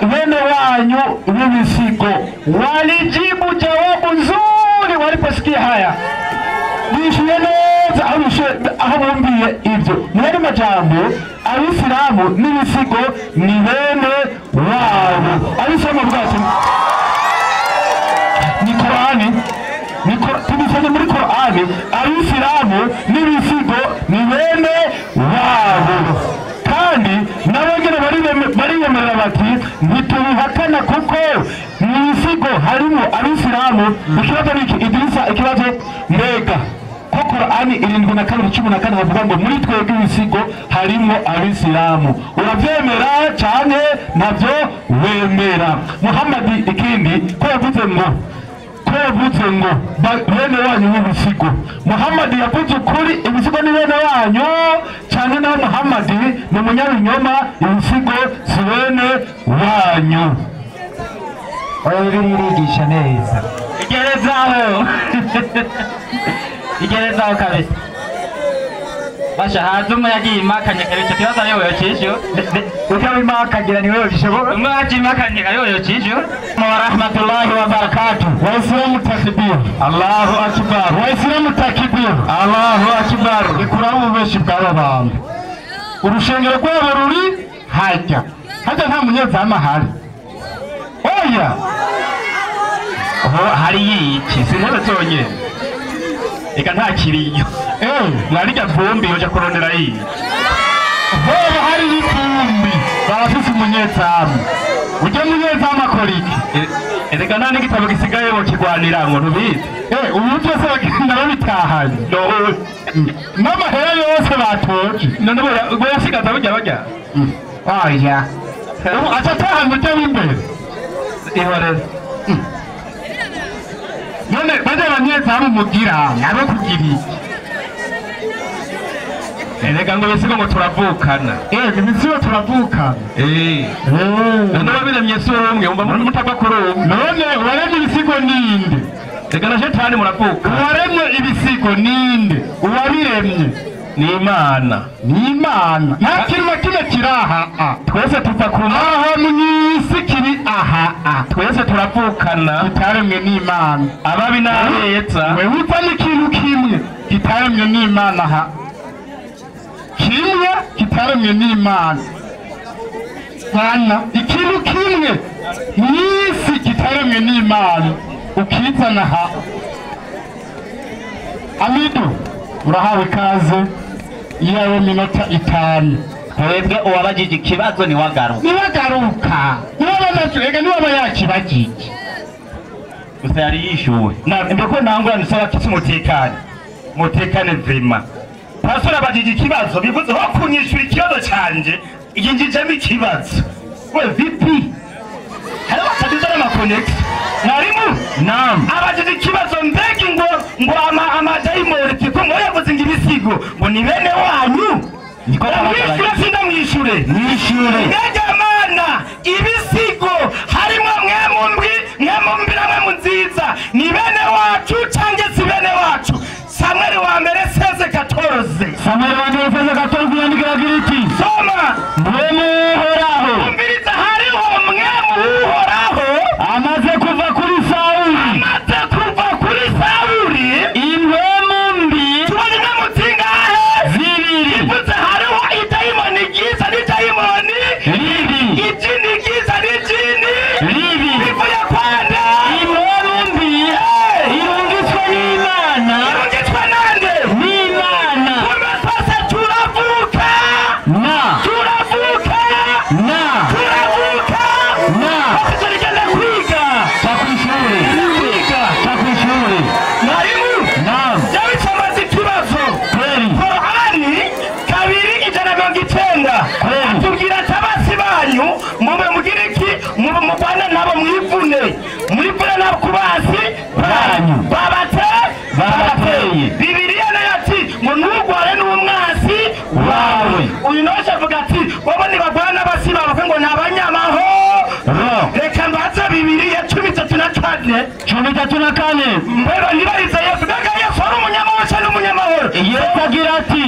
bene wanyu b'ibisigo walijibu jawabu nzuri waliposikia haya. Bishuye neza aho bumviye ibyo. Mwari majambo abisilamu n'ibisigo ni bene wabo. Abisilamu bwose ni Korani, tubisanye muri Korani, abisilamu n'ibisigo ni bene wabo. Kandi nabongere bariyemerera bati ntitubihakana kuko mu bisigo harimo abisilamu. Ikibazo ni iki Idrisa, ikibazo mbega ko Korani 7:12 bavuga ngo muri twebwe ibisigo harimo abisilamu, urabyemera cyane nabyo wemera. Muhammad ikindi ko yavuze ngo bene wanyu b'ibisigo. Muhammad yavuze ukuri, ibisigo ni bene wanyu cyane, naho Muhammad ni umunyabinyoma, ibisigo si bene wanyu. Irigisha neza. Igerezaho kabisa. Basha haza umuyaga imakanye kabisa, kibazo ariyo yocisho. Ukabimakagera niwe yobishobora. Umuyaga imakanye ariyo yocisho. Wa rahmatullahi wa barakatuh. Waislamu takbir. Allahu akbar. Waislamu takbir. Allahu akbar. Ikuramu beshi bw'aba bantu. Urushengero rwabo ruri hajya nta munyezamu ahari. Oya. Hari yiki sinebe tonyene. Eka nta kiriyo. Mwarija vumbi yoja kurondera iyi. Hoba hari ivumbi barafise umunyezamu. Ujya munyezamu akora iki? Erega nta n'igitabo gisigaye bo kigwanira ngo ntubizi. Ubu byose bagenda babitahanye. N'amahera yose batoje. None bo yasigaza bajya. Oya. Atatahanye ujya w'imbere. Ihoreze. None bajya abanyezamu mugira nabo kugira iki? Erega ngo bisigo ngo turavukana. Ibisigo turavukana. None wabiremye si umwe, umva mutava kuri umwe. None waremye ibisigo ninde? Reka na shetani muravuka. Waremye ibisigo ninde? Uwabiremye ni Imana. Ni Imana. Nta kintu na kimwe kiri aha. Twese tuva ku aha mw'isi kiri aha. Twese turavukana. Kitaremwe n'Imana. Ababi n'abeza. Wewe uva n'ikintu kimwe kitaremwe n'Imana aha. kimwe kitaremwe n'Imana sana ikintu kimwe mw'isi kitaremwe n'Imana ukizana aha Amidu urahawe ikaze yawe minota 5 twebwe uwabajije ikibazo niwagaruka niwaba yakibajije gusa yari yishuwe mbeko ntangura nisaba kisi mutekane vrema pastor abajije ikibazo bivuze ho kunyishura ikibazo canje igingijemo ikibazo we vipi halo ataduza na connect narimu naam abajije ikibazo mbegi ngo amadaimoni tiko ngo yavuze ngibisigo ngo ni bene wanyu niko mwishura sinda mwishuri Mana ibisigo harimo mwemumbira mwe nziza ni bene wacu cange si bene wacu Samuel wa mbere 16:14 yandikira giriti soma mwemuhoraho umbiriza hariho mwemuhoraho amaze kuva kuri Sauli impwemumbi tubonye mwemutingahe zibiri ivuze hariho idayimoni giza n'idayimoni ribi ijini giza n'ijini ribi bivuye kwande impwemumbi irungitswe n'Imana mubana nabo mwivune nabo kubasi babateye Bibiliya nayo ati ngo ntugware n'umwasi wawe uyu nawe avuga ati wowe nibagwana n'abasi bawe ngo ni abanyamahoro reka mbaze Bibiliya 13:4 mbega nibariza Yesu gaga Yesu ari umunyamahoro n'umunyamahoro Yesu agira ati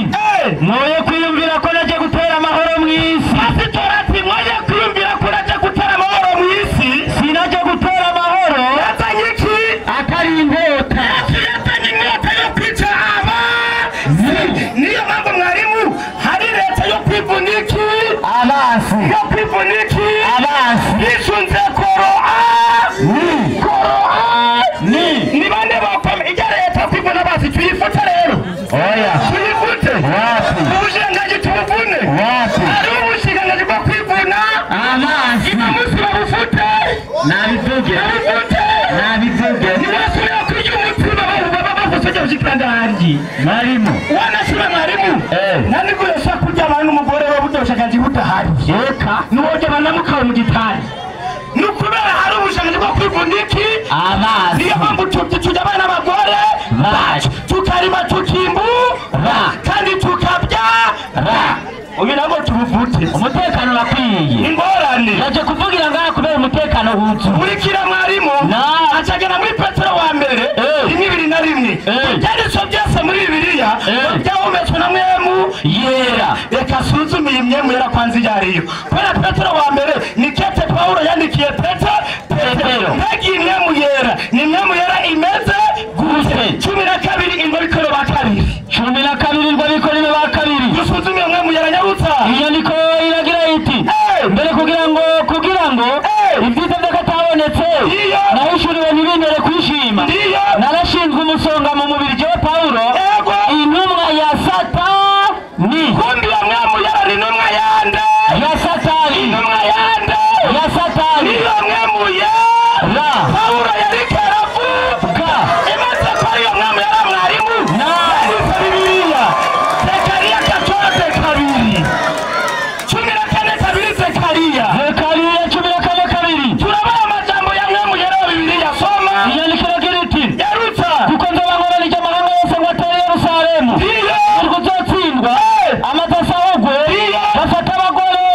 mwoye kwiyumvira ko naje gutera amahoro mw'isi pasitora ati mwoye kwiyumvira ko naje gutera amahoro mw'isi sinaje gutera amahoro yazanye iki atari inkota yazanye inkota yo kwica niyo mpamvu mwarimu hari leta yo kwivuniki yisunze ni bande bakome ijya leta kwivuna basi tuyifute rero tuyifute ubushirangaji tubuvune ari ubushirangaji bwo kwivuna imamusi babufute nabivuge niwasubira kurya umutima bavuze ubushikiranganje mwarimu wanasura mwarimu nani kuyosha kurya abantu umugore w'ubushakashatsi budahari reka nuwoje banamukawe mu gitari nukubera hari ubushakashatsi bwo kwivuniki niyo mpamvu tujya abana abagore tukarima tukimbura kandi tukabyara uyu nabwo tubuvute umutekano urakwiye ingorane yaje kuvugira ngaha kubera umutekano wuzu urikira mwarimu acagera muri Petero wa mbere 2:1 ibyanditswe byose muri Bibiliya byahumetswe na mwemu yera reka suzumiye imyemu yera kwanza iyariyo kubera Petero wa mbere ni kete Paulo yandikiye Petero mbega imyemu yera ni imyemu yera imeze gute 12 ingobikoro ba kabiri 12 ingobikoro ba kabiri dusuzumiye mwemu yera nyarutsa inyandiko iragira iti mbere kugira ngo ibyiza by'akatabonetse nahishuriwe ntibindere kwishima narashinzwe umusonga mu mubiri jewe Paulo intumwa ya Satani kumbi ya mwemu yera ni intumwa yande ya Satani niyo mwemu yera Paulo yari karavuga imaze ko ariyo mwemu yera mwarimu yanditse Bibiliya Zekariya 14:2 Zekariya 14:2 turabona amajambo ya mwemu yera Bibiliya soma inyandikiro giriti yarutsa kuko nzabangoranije amahanga yose ngo atere Yerusalemu kuzotsindwa amadasahugwe bafata abagore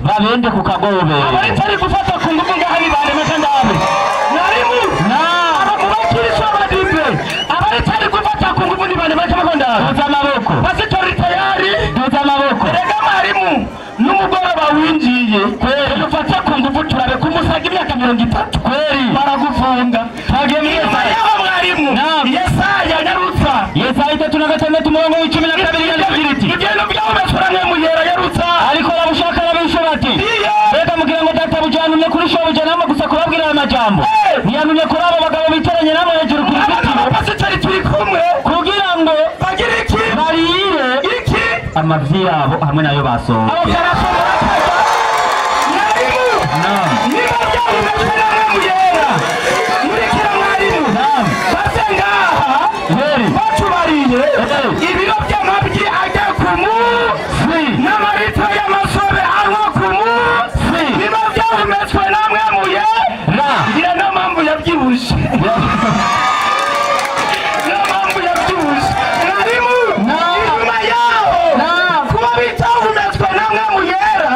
babende ku kagobe abari gufata ku ngufu ngahani baremeka ndabe mwarimu abakiriso abadive abari gufata ku ngufu nibaremeka ndabe tuza amaboko pasitori tayari tuza amaboko rega mwarimu n'umugoroba winjiye kweri dufata ku ngufu turabe kumusaga imyaka 30 kweri baragufunga tagemye yaho mwarimu Yesaya nyarutsa Yesaya 36 umurongo w'icumi na kabiri yandikira iti igendo byawe bashoramwe muyera yarutsa ariko babushaka babishura ati reka mugira ngo data bujanumye kuri shobuja namwe gusa kubabwira aya majambo ntiyanumye kuri abo bagabo bicaranye namwe hejuru ku ruzitiro abapasiteri turi kumwe kugira ngo bagire iki barire iki amavyi yabo hamwe nayo basohoke niba byawe bashoramwe muyera murikira mwarimu basengaha bacubariye ibiro by'amabyi ajya ku munsi n'amarito y'amasobe anywa ku munsi niba byahumetswe namwe muyera ngira niyo mpamvu yabyibushe niyo mpamvu yabyibushe mwarimu inyuma yaho kuba bitahumetswe namwe muyera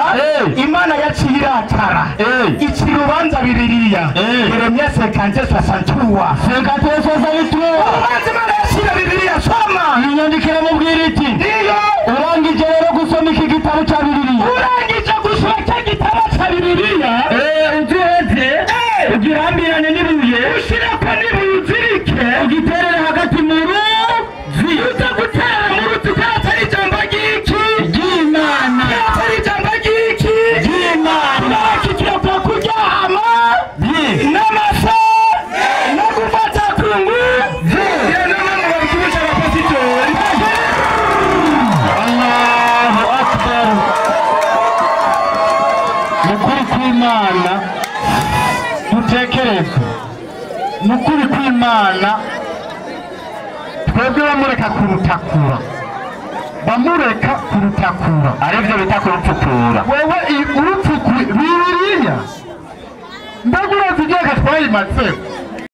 imana yaciye irakara iki rubanza biririya Yeremia 50:63 ubanza imana yaciye biririya soma inyandikira mubwira iti urangije rero gusoma iki gitabo cya Bibiliya urangije gusoma iki gitabo cya Bibiliya uziheze ugirambirane n'ibuye ushirako n'ibuye uzirike ugiterere hagati mu ruzi uza gutera mu ruzi ukaratari ijambo ry'iki ry'Imana ukaratari ijambo ry'iki ry'Imana kigira kwa kuryama n'amasa no gufata ku nguvu iyo nama ngo babikubisha abapasitori Allahu Akbar nukuri kw'Imana dutekereze nukuri kw'Imana twebwe bamureka kurutakura arivyo bita kurupfukura wewe urupfukura Bibiliya mbega urazi igihe twayimaze